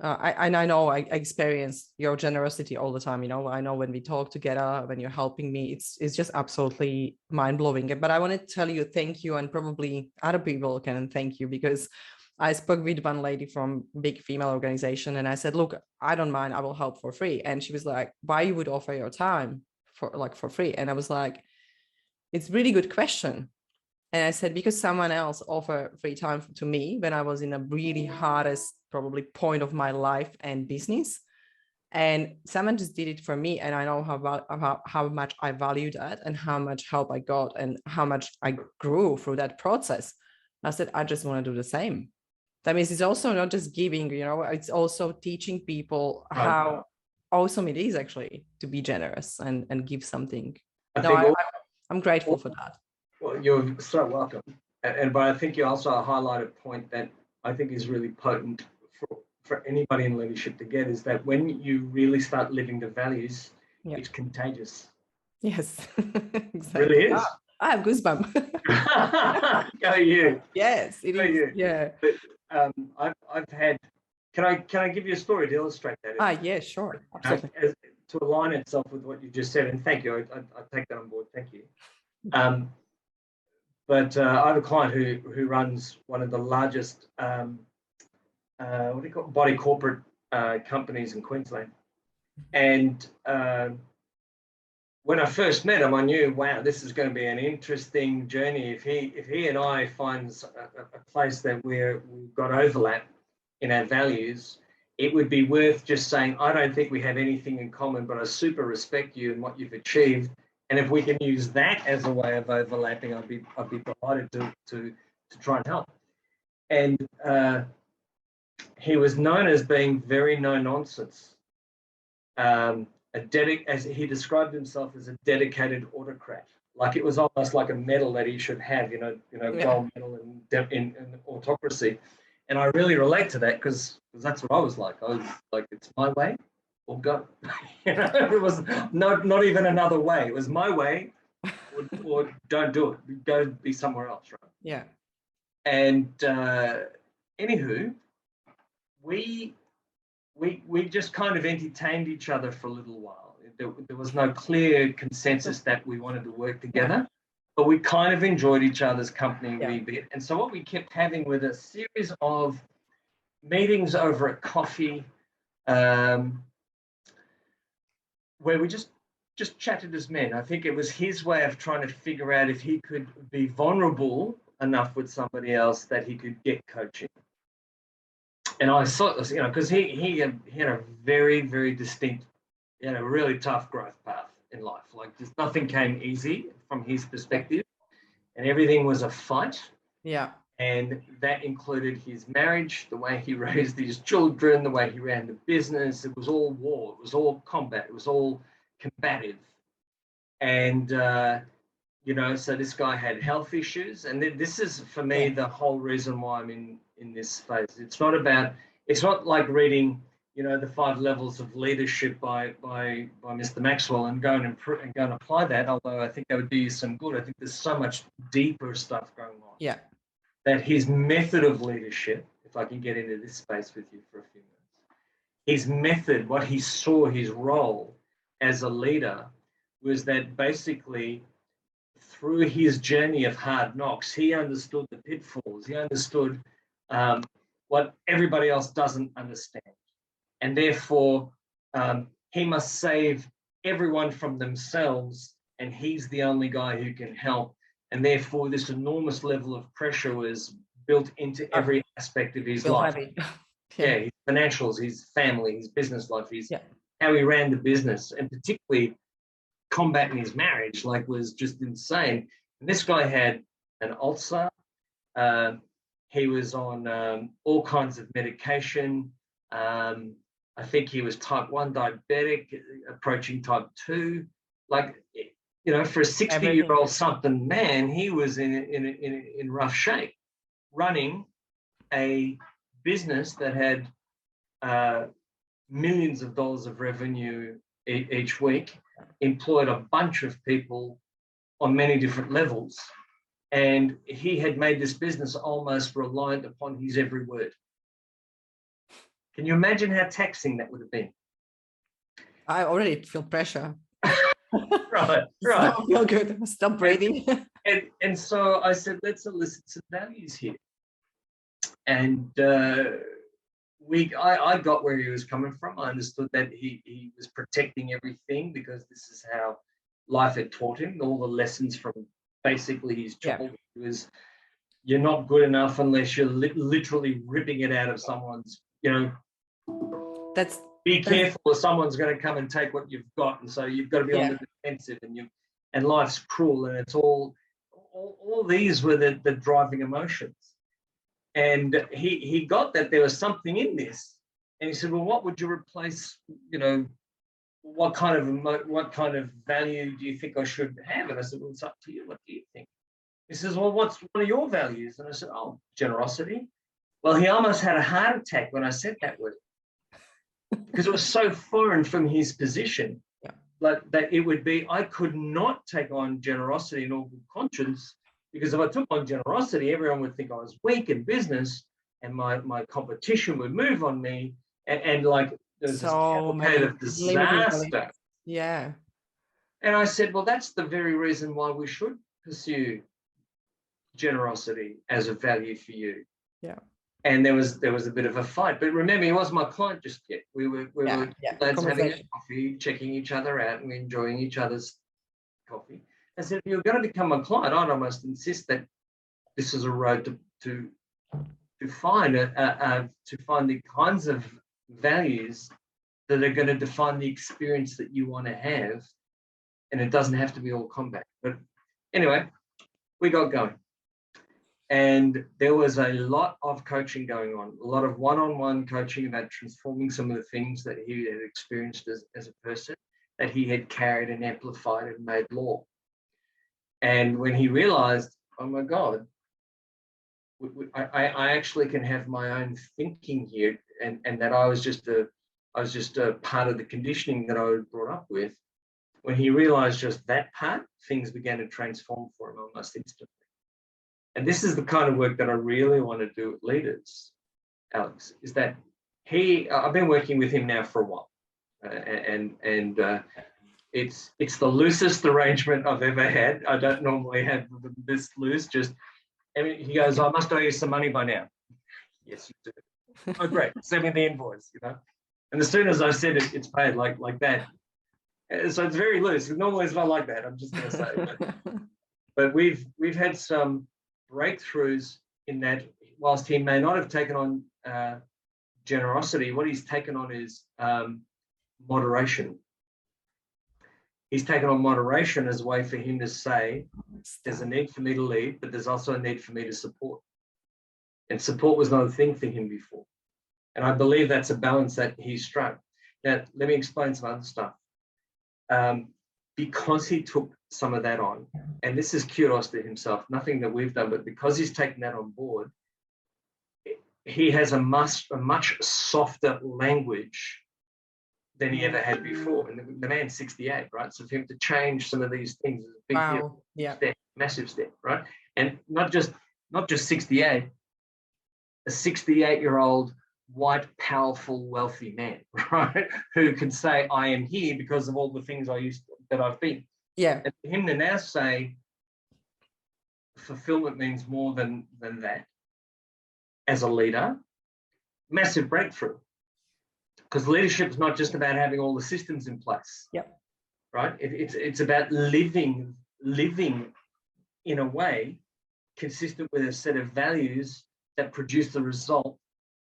I know I experience your generosity all the time. I know when we talk together, when you're helping me, it's just absolutely mind-blowing. But I want to tell you thank you, and probably other people can thank you, because I spoke with one lady from a big female organization, and I said, look, I don't mind, I will help for free. And she was like, why you would offer your time for free? And I was like, it's a really good question. And I said, because someone else offered free time to me when I was in a really hardest probably point of my life and business. And someone just did it for me. And I know how much I value that, and how much help I got, and how much I grew through that process. I said, I just want to do the same. That means it's also not just giving, it's also teaching people how awesome it is actually to be generous and give something. I'm grateful for that. Well, you're so welcome. but I think you also highlight a point that I think is really potent for anybody in leadership to get, is that when you really start living the values, it's contagious. Yes, exactly. It really is. I have goosebumps. Go you. Yes, it Go is. you. Yeah. But I've had. Can I give you a story to illustrate that? Yeah, sure. Absolutely. To align itself with what you just said, and thank you. I take that on board. Thank you. But I have a client who runs one of the largest what do you call it? Body corporate companies in Queensland, and when I first met him, I knew, wow, this is going to be an interesting journey. If he and I finds a place that we've got overlap in our values, it would be worth just saying, I don't think we have anything in common, but I super respect you and what you've achieved. And if we can use that as a way of overlapping, I'd be delighted to try and help. And he was known as being very no nonsense. As he described himself as a dedicated autocrat. Like it was almost like a medal that he should have, gold medal in autocracy. And I really relate to that because that's what I was like. I was like, it's my way or go. It was not even another way. It was my way or don't do it. Go be somewhere else, right? Yeah. And anywho, we just kind of entertained each other for a little while. There was no clear consensus that we wanted to work together, but we kind of enjoyed each other's company a wee bit. And so what we kept having with a series of meetings over a coffee, where we just chatted as men. I think it was his way of trying to figure out if he could be vulnerable enough with somebody else that he could get coaching. And I thought, because he had a very, very distinct, a really tough growth path in life. Like nothing came easy from his perspective, and everything was a fight. Yeah. And that included his marriage, the way he raised his children, the way he ran the business. It was all war. It was all combat. It was all combative. And, so this guy had health issues. And this is, for me, the whole reason why I'm in this phase. It's not like reading, the 5 levels of leadership by Mr. Maxwell and go and apply that, although I think that would do you some good. I think there's so much deeper stuff going on. Yeah. That his method of leadership, if I can get into this space with you for a few minutes, his method, what he saw, his role as a leader, was that basically through his journey of hard knocks, he understood the pitfalls. He understood what everybody else doesn't understand. And therefore, he must save everyone from themselves, and he's the only guy who can help. And therefore, this enormous level of pressure was built into every aspect of his life. His financials, his family, his business life, how he ran the business, and particularly combating his marriage, was just insane. And this guy had an ulcer. He was on all kinds of medication. I think he was type 1 diabetic, approaching type 2. For a 60-year-old something man, he was in rough shape, running a business that had millions of dollars of revenue each week, employed a bunch of people on many different levels, and he had made this business almost reliant upon his every word. Can you imagine how taxing that would have been? I already feel pressure. Right. I feel good. Stop breathing. And so I said, let's elicit some values here. And I got where he was coming from. I understood that he was protecting everything because this is how life had taught him. All the lessons from basically his childhood was, you're not good enough unless you're literally ripping it out of someone's, be careful or someone's going to come and take what you've got. And so you've got to be on the defensive, and life's cruel, and it's all these were the driving emotions. And he got that there was something in this, and he said, well, what would you replace, what kind of value do you think I should have? And I said, well, it's up to you. What do you think? He says, well, what's one of your values? And I said, oh, generosity. Well, he almost had a heart attack when I said that word because it was so foreign from his position. Yeah. Like that it would be, I could not take on generosity in all good conscience, because if I took on generosity, everyone would think I was weak in business and my competition would move on me. And like there's this So cavalcade many of limiting beliefs. disaster. Yeah. And I said, well, that's the very reason why we should pursue generosity as a value for you. Yeah. And there was a bit of a fight. But remember, he wasn't my client just yet. We were lads having a coffee, checking each other out and enjoying each other's coffee. I said, if you're going to become a client, I'd almost insist that this is a road to find the kinds of values that are going to define the experience that you want to have. And it doesn't have to be all combat. But anyway, we got going. And there was a lot of coaching going on, a lot of one-on-one coaching about transforming some of the things that he had experienced as a person, that he had carried and amplified and made law. And when he realized, oh my God, I actually can have my own thinking here, and that I was just a part of the conditioning that I was brought up with. When he realized just that part, things began to transform for him almost instantly. And this is the kind of work that I really want to do with leaders, Alex, is that I've been working with him now for a while, and it's the loosest arrangement I've ever had. I don't normally have this loose, he goes, I must owe you some money by now. Yes, you do. Oh, great, send me the invoice, And as soon as I said it, it's paid like that. So it's very loose. Normally it's not like that, I'm just going to say. But we've had some breakthroughs in that whilst he may not have taken on generosity, what he's taken on is moderation. He's taken on moderation as a way for him to say, there's a need for me to lead, but there's also a need for me to support. And support was not a thing for him before. And I believe that's a balance that he struck. Now, let me explain some other stuff. Because he took some of that on, and this is kudos to himself, nothing that we've done, but because he's taken that on board, he has a much softer language than he ever had before. And the man's 68, right? So for him to change some of these things is a big step, massive step, right? And not just 68, a 68-year-old white, powerful, wealthy man, right? Who can say, I am here because of all the things that I've been. Yeah. And for him to now say fulfillment means more than that as a leader, massive breakthrough. Because leadership is not just about having all the systems in place. Yep. Right? It's about living in a way consistent with a set of values that produce the result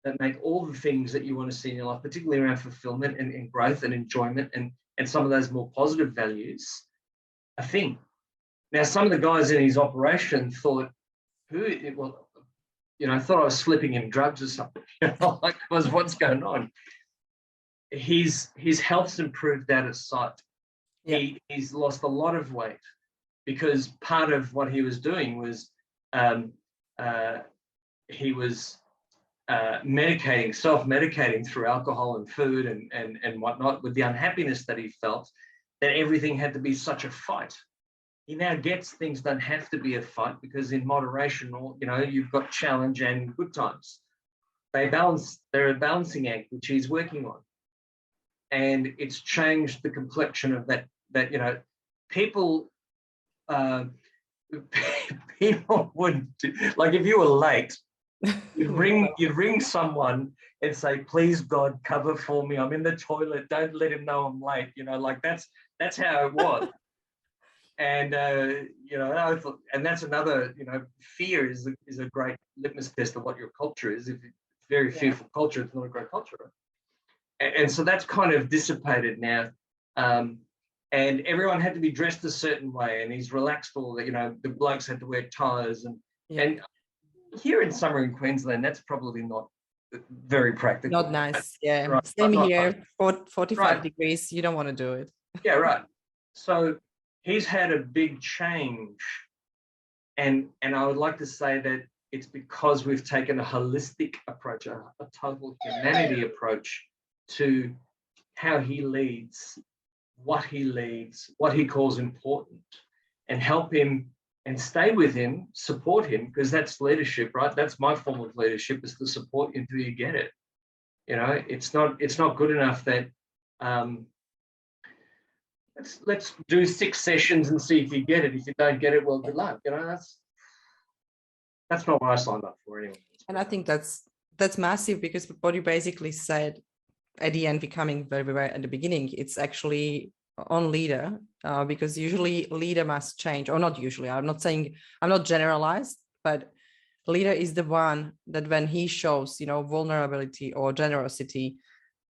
that make all the things that you want to see in your life, particularly around fulfillment and growth and enjoyment and some of those more positive values, a thing. Now, some of the guys in his operation thought, thought I was slipping him drugs or something. Like, what's going on? His health's improved out of sight. Yeah. He's lost a lot of weight because part of what he was doing was he was self-medicating through alcohol and food and whatnot, with the unhappiness that he felt that everything had to be such a fight. He now gets things don't have to be a fight, because in moderation, you've got challenge and good times. They're a balancing act, which he's working on. And it's changed the complexion of that people would, like, if you were late, you'd ring someone and say, please God, cover for me, I'm in the toilet, don't let him know I'm late. That's how it was. And I thought, and that's another, fear is a great litmus test of what your culture is. If it's very fearful culture, it's not a great culture. And so that's kind of dissipated now. And everyone had to be dressed a certain way, and he's relaxed all that, the blokes had to wear ties and here in summer in Queensland, that's probably not very practical. Not nice. Yeah. Right. Same here, 45 degrees. You don't want to do it. Yeah, right. So he's had a big change And I would like to say that it's because we've taken a holistic approach, a total humanity approach to how he leads, what he calls important, and help him and stay with him, support him, because that's leadership, right? That's my form of leadership, is to support you until you get it. You know, it's not good enough that let's do 6 sessions and see if you get it. If you don't get it, well, good luck. You know, that's not what I signed up for anyway. And I think that's massive, because what you basically said at the end, becoming very, very at the beginning, it's actually on leader, because usually leader must change, or not usually, I'm not generalized, but leader is the one that when he shows, vulnerability or generosity,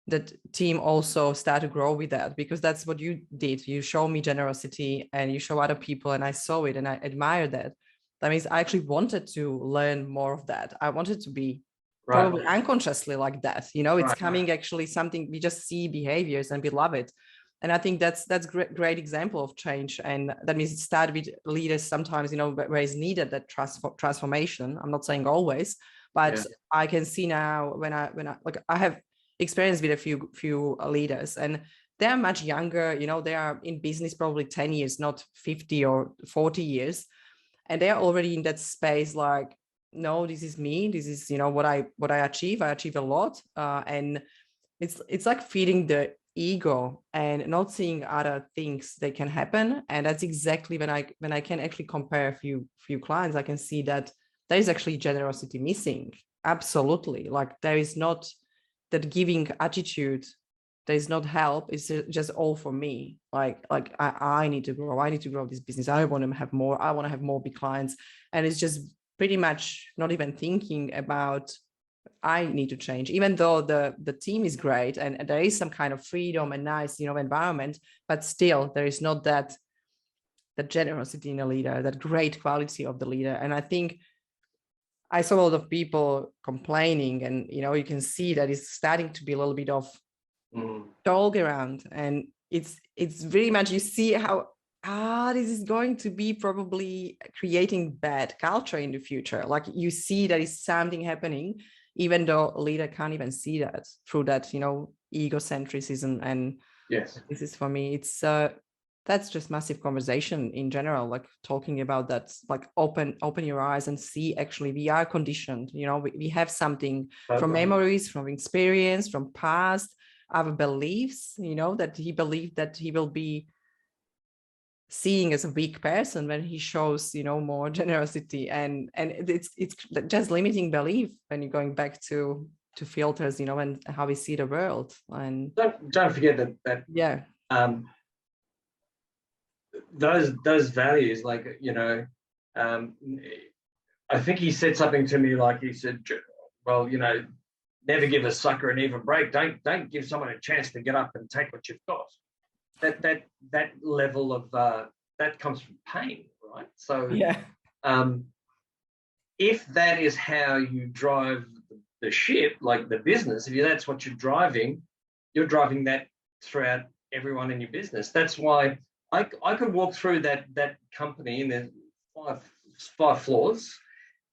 that team also start to grow with that, because that's what you did. You show me generosity and you show other people, and I saw it and I admire that. That means I actually wanted to learn more of that. I wanted to be probably unconsciously like that. It's coming actually something, we just see behaviors and we love it. And I think that's great example of change. And that means it started with leaders sometimes, where is needed that transformation. I'm not saying always, but I can see now when I like, I have experience with a few leaders, and they're much younger, they are in business probably 10 years, not 50 or 40 years. And they're already in that space, like, no, this is me. This is, what I achieve. I achieve a lot. And it's like feeding the ego and not seeing other things that can happen. And that's exactly when I can actually compare a few clients, I can see that there is actually generosity missing. Absolutely. Like, there is not that giving attitude. There is not help. It's just all for me. Like I need to grow. I need to grow this business. I want to have more. I want to have more big clients. And it's just pretty much not even thinking about, I need to change, even though the team is great and there is some kind of freedom and nice, environment, but still there is not that generosity in a leader, that great quality of the leader. And I think I saw a lot of people complaining, and, you can see that it's starting to be a little bit of dog around. And it's very much, you see how, this is going to be probably creating bad culture in the future. Like, you see that is something happening, even though a leader can't even see that through that, egocentrism. And yes, this is, for me, it's that's just massive conversation in general, like talking about that, like open your eyes and see, actually, we are conditioned, we have something from memories, from experience, from past, our beliefs, that he believed that he will be seeing as a weak person when he shows, more generosity, and it's just limiting belief when you're going back to filters, and how we see the world. And don't forget that those values, like, I think he said something to me, like, he said, well, never give a sucker an even break. Don't give someone a chance to get up and take what you've got. That level of that comes from pain, right? So if that is how you drive the ship, like the business, if that's what you're driving that throughout everyone in your business. That's why I could walk through that company, and there's five floors,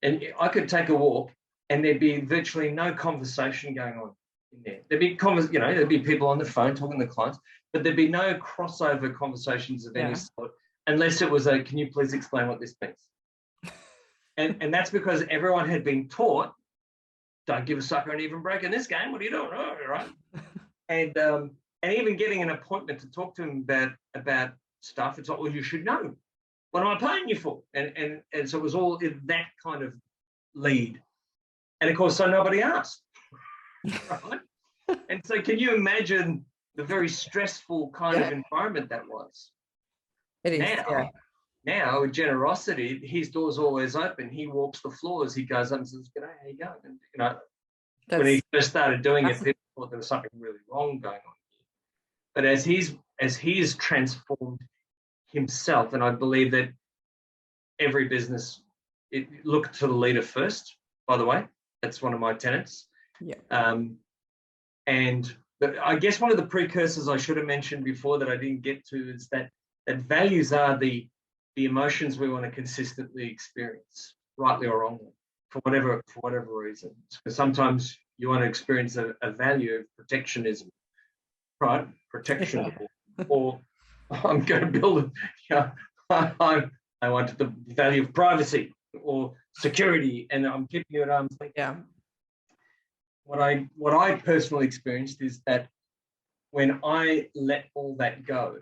and I could take a walk, and there'd be virtually no conversation going on in there. There'd be people on the phone talking to clients, but there'd be no crossover conversations of any sort, unless it was can you please explain what this means? and that's because everyone had been taught, don't give a sucker an even break in this game. What are you doing? Oh, right. And even getting an appointment to talk to him about stuff, it's like, well, you should know. What am I paying you for? And so it was all in that kind of lead. And of course, so nobody asked. Right? And so can you imagine the very stressful kind of environment that was? It is. Now with generosity, his door's always open. He walks the floors. He goes up and says, "G'day, how you going?" And when he first started doing it, people thought there was something really wrong going on here. But as he's transformed himself, and I believe that every business, look to the leader first. By the way, that's one of my tenets. And I guess one of the precursors I should have mentioned before that I didn't get to is that values are the the emotions we want to consistently experience, rightly or wrongly, for whatever reason. Because sometimes you want to experience a value of protectionism, right? Protectionism, or I'm going to build I wanted the value of privacy or security, and I'm keeping you at arm's length. Yeah. What I personally experienced is that when I let all that go,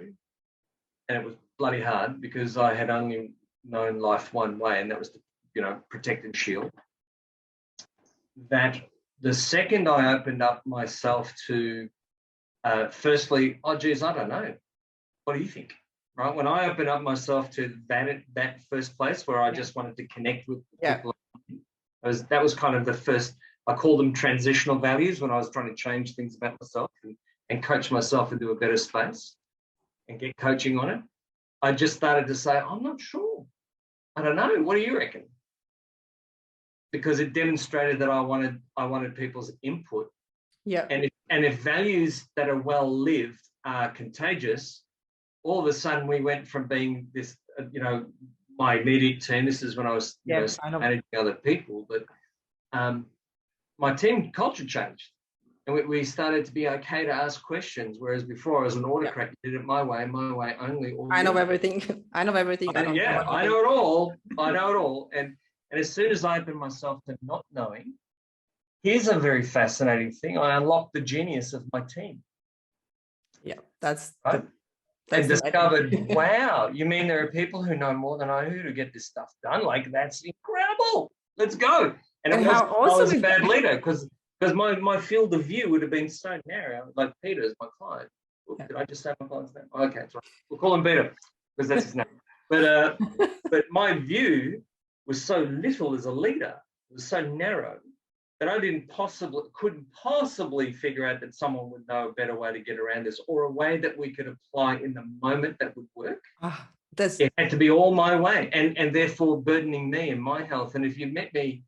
and it was bloody hard because I had only known life one way, and that was to, protect and shield. That the second I opened up myself to, firstly, oh geez, I don't know. What do you think? Right? When I opened up myself to that first place where I just wanted to connect with people, that was kind of the first. I call them transitional values when I was trying to change things about myself and coach myself into a better space and get coaching on it. I just started to say, I'm not sure. I don't know. What do you reckon? Because it demonstrated that I wanted people's input. Yeah. And if values that are well lived are contagious, all of a sudden we went from being this, my immediate team. This is when I was managing other people, but my team culture changed, and we started to be okay to ask questions. Whereas before I was an autocrat, did it my way only. I know everything. I know everything. I know it all. I know it all. And as soon as I opened myself to not knowing, here's a very fascinating thing. I unlocked the genius of my team. Yeah, that's right. And discovered, wow, you mean there are people who know more than I do to get this stuff done? Like, that's incredible. Let's go. And I was a bad leader because my field of view would have been so narrow. Like Peter is my client. Did I just say my client's name? Oh, okay, sorry. We'll call him Peter because that's his name. But my view was so little as a leader. It was so narrow that I couldn't possibly figure out that someone would know a better way to get around this, or a way that we could apply in the moment that would work. It had to be all my way, and therefore burdening me and my health. And if you met me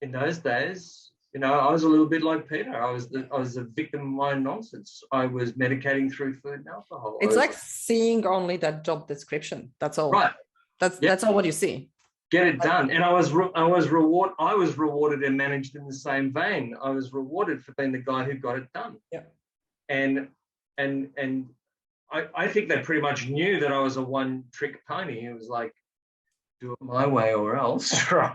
in those days, I was a little bit like Peter. I was a victim of my own nonsense. I was medicating through food and alcohol. It's like seeing only that job description. That's all. Right. That's all what you see. Get it done. And I was rewarded and managed in the same vein. I was rewarded for being the guy who got it done. Yeah. And I think they pretty much knew that I was a one-trick pony. It was like, do it my way or else, right?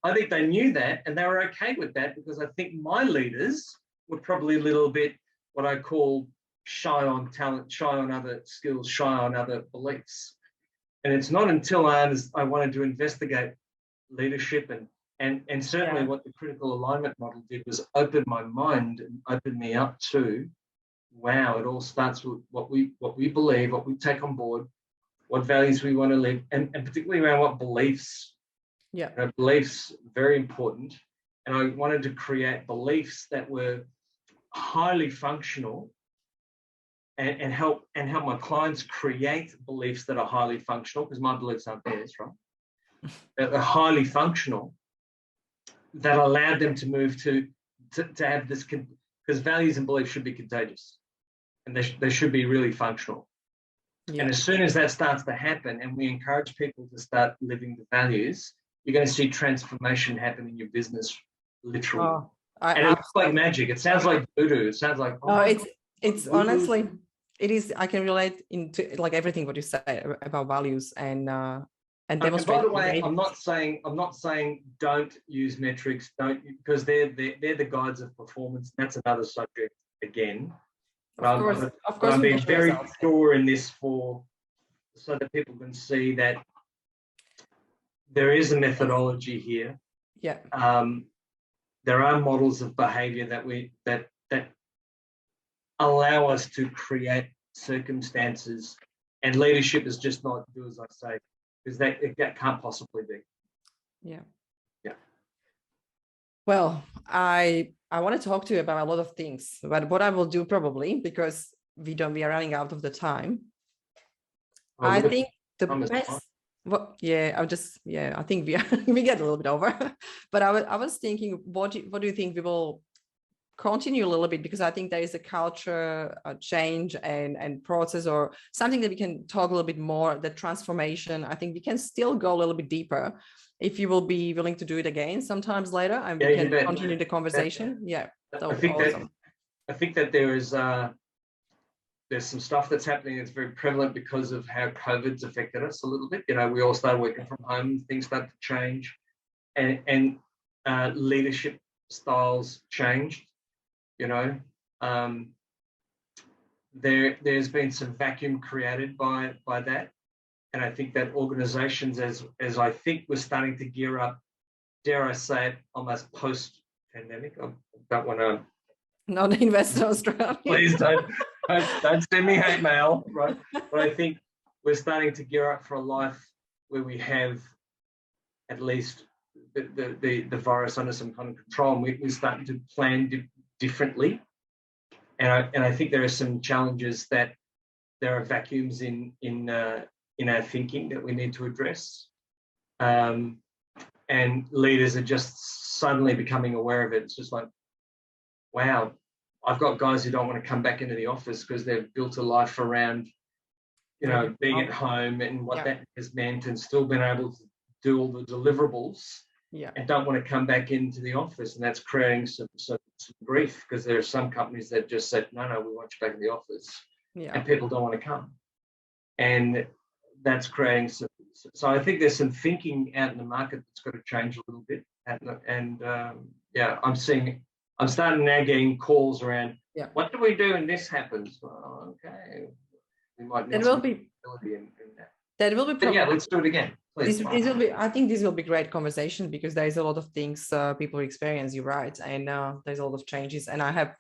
I think they knew that, and they were okay with that, because I think my leaders were probably a little bit what I call shy on talent, shy on other skills, shy on other beliefs. And it's not until I wanted to investigate leadership and certainly what the critical alignment model did was open my mind and open me up to, wow, it all starts with what we believe, what we take on board, what values we want to live, and particularly around what beliefs. Yeah. Beliefs, very important. And I wanted to create beliefs that were highly functional and help my clients create beliefs that are highly functional, because my beliefs aren't theirs, right? They're highly functional, that allowed them to move to have this, because values and beliefs should be contagious, and they should be really functional. Yeah. And as soon as that starts to happen, and we encourage people to start living the values, you're going to see transformation happen in your business, literally. And it looks like magic. It sounds like voodoo. It sounds like it's honestly, it is. I can relate into like everything what you say about values and demonstrate. By the way, I'm not saying don't use metrics, because they're the guides of performance. That's another subject again. Of course, I'm being very sure in this so that people can see that there is a methodology here. Yeah. There are models of behaviour that allow us to create circumstances, and leadership is just not do as I say, because that can't possibly be. Yeah. Yeah. Well, I want to talk to you about a lot of things, but what I will do probably, because we are running out of the time. I think the best. Well, I think we get a little bit over, but I was thinking, what do you think we will continue a little bit, because I think there is a culture change and process, or something that we can talk a little bit more, the transformation. I think we can still go a little bit deeper if you will be willing to do it again sometimes later, and we can continue the conversation. Yeah, that would be awesome. I think that there's some stuff that's happening that's very prevalent because of how COVID's affected us a little bit. You know, we all started working from home, things start to change, and leadership styles changed. You know, there's been some vacuum created by that, and I think that organisations, as I think we're starting to gear up, dare I say it, almost post-pandemic. I don't want to. Not invest in Australia. Please don't send me hate mail, right? But I think we're starting to gear up for a life where we have at least the virus under some kind of control, and we're starting to plan differently. And I think there are some challenges that there are vacuums in our thinking that we need to address. And leaders are just suddenly becoming aware of it. It's just like, wow, I've got guys who don't want to come back into the office because they've built a life around, you know, being at home and what that has meant, and still been able to do all the deliverables, and don't want to come back into the office. And that's creating some grief, because there are some companies that just said, no, we want you back in the office. And people don't want to come. And that's creating some. So I think there's some thinking out in the market that's got to change a little bit. And I'm starting now getting calls around, what do we do when this happens? Well, okay, we might need some ability in that. That will be yeah, let's do it again. Please. This will be, I think this will be great conversation, because there is a lot of things people experience, you're right, and there's a lot of changes. And I have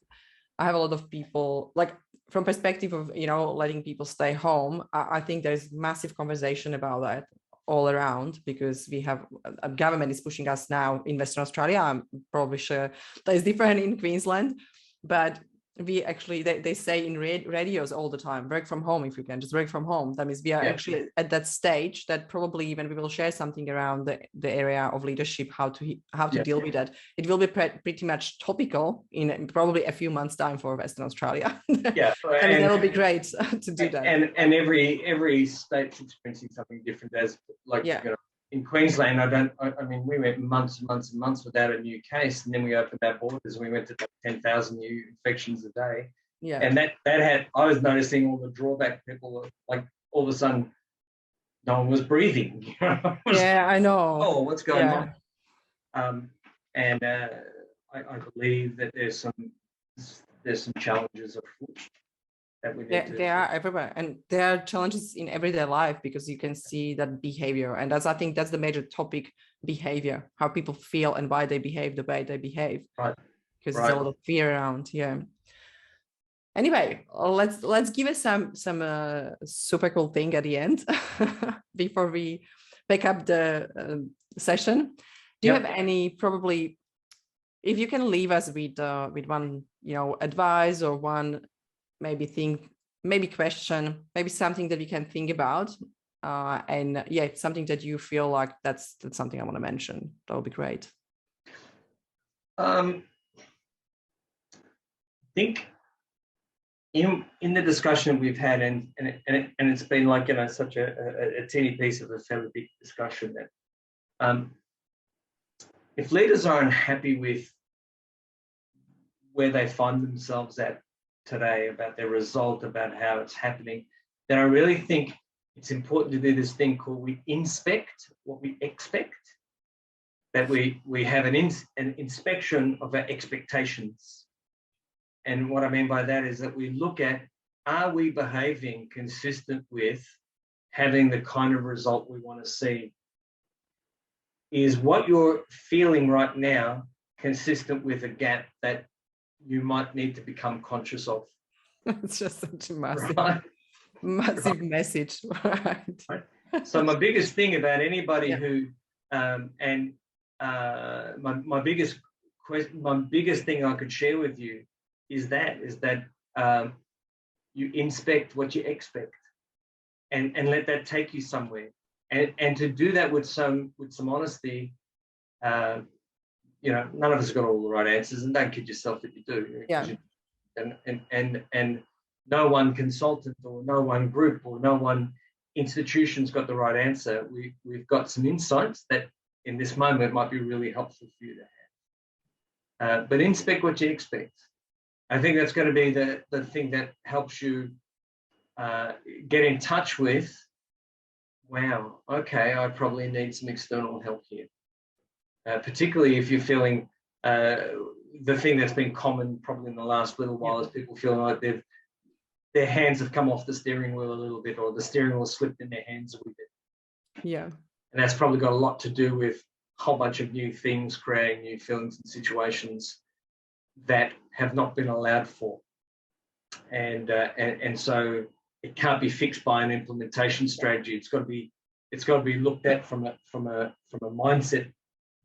a lot of people, like, from perspective of, you know, letting people stay home, I think there's massive conversation about that all around, because we have a government is pushing us now in Western Australia. I'm probably sure that is different in Queensland, but we actually, they say in radios all the time, work from home if you can, just work from home. That means we are actually at that stage that probably even we will share something around the area of leadership, how to deal with that. It will be pretty much topical in probably a few months' time for Western Australia. And that will be great to do that. And every state's experiencing something different. As like, you know, in Queensland, I mean, we went months and months and months without a new case, and then we opened our borders and we went to 10,000 new infections a day. And that had, I was noticing all the drawback. People, like, all of a sudden, no one was breathing. I know. Oh, what's going on? And I believe that there's some challenges afoot. They are everywhere, and there are challenges in everyday life, because you can see that behavior, and I think that's the major topic: behavior, how people feel and why they behave the way they behave. Because there's a lot of fear around. Anyway, let's give us some super cool thing at the end before we pick up the session. Do you have any, probably, if you can leave us with one, you know, advice, or one maybe question, maybe something that we can think about, and something that you feel like that's something I want to mention, that would be great. I think in the discussion we've had, and it's been like, you know, such a teeny piece of a fairly big discussion, that if leaders are unhappy with where they find themselves at today, about their result, about how it's happening, then I really think it's important to do this thing called we inspect what we expect, that we have an inspection of our expectations. And what I mean by that is that we look at, are we behaving consistent with having the kind of result we want to see? Is what you're feeling right now consistent with a gap that you might need to become conscious of? It's just such a massive message, right? So my biggest thing about anybody who, my biggest thing I could share with you is that you inspect what you expect, and let that take you somewhere, and to do that with some honesty. none of us have got all the right answers, and don't kid yourself that you do. Yeah. And no one consultant or no one group or no one institution's got the right answer. We've got some insights that in this moment might be really helpful for you to have. But inspect what you expect. I think that's going to be the thing that helps you get in touch with, wow, okay, I probably need some external help here. Particularly if you're feeling, the thing that's been common probably in the last little while is people feeling like their hands have come off the steering wheel a little bit, or the steering wheel slipped in their hands a little bit. Yeah. And that's probably got a lot to do with a whole bunch of new things, creating new feelings and situations that have not been allowed for. And so it can't be fixed by an implementation strategy. It's got to be looked at from a mindset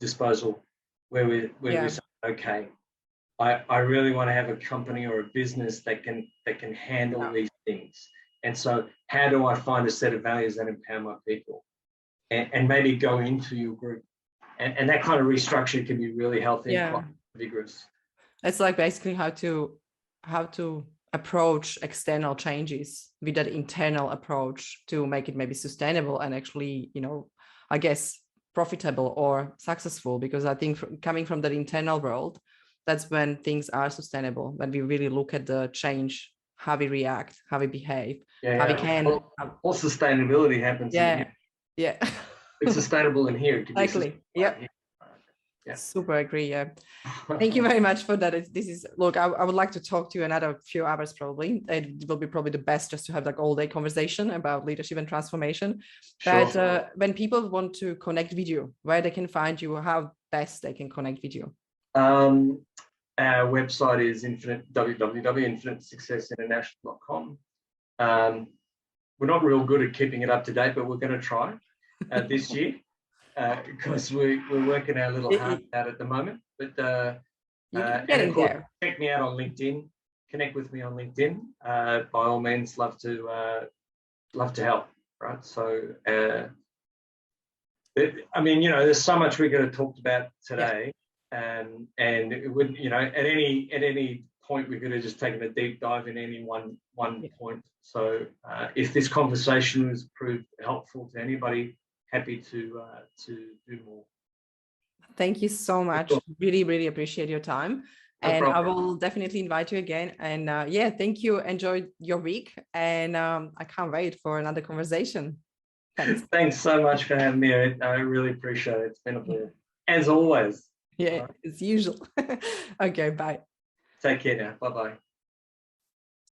disposal where we say, okay, I really want to have a company or a business that can handle these things. And so how do I find a set of values that empower my people, and maybe go into your group, and that kind of restructure can be really healthy and quite vigorous. It's like basically how to approach external changes with that internal approach to make it maybe sustainable and actually, I guess, profitable or successful. Because I think coming from that internal world, that's when things are sustainable, when we really look at the change, how we react, how we behave, how we can. All sustainability happens in here. Yeah. It's sustainable in here. Exactly. Yeah. Super agree. Yeah. Thank you very much for that. Look, I would like to talk to you another few hours probably. It will be probably the best just to have like all day conversation about leadership and transformation. Sure. But when people want to connect with you, where they can find you, how best they can connect with you? Our website is www.infinitesuccessinternational.com. We're not real good at keeping it up to date, but we're going to try this year. Because we're working our little heart out at the moment, but and of course, check me out on LinkedIn. Connect with me on LinkedIn. By all means, love to help. Right. So, there's so much we're going to talk about today, and it wouldn't, at any point we could have just taken a deep dive in any one point. So, if this conversation was proved helpful to anybody, happy to do more. Thank you so much. Really, really appreciate your time. And I will definitely invite you again. And thank you. Enjoy your week. And I can't wait for another conversation. Thanks. Thanks so much for having me. I really appreciate it. It's been a pleasure. As always. Yeah, as usual. Okay, bye. Take care now. Bye-bye.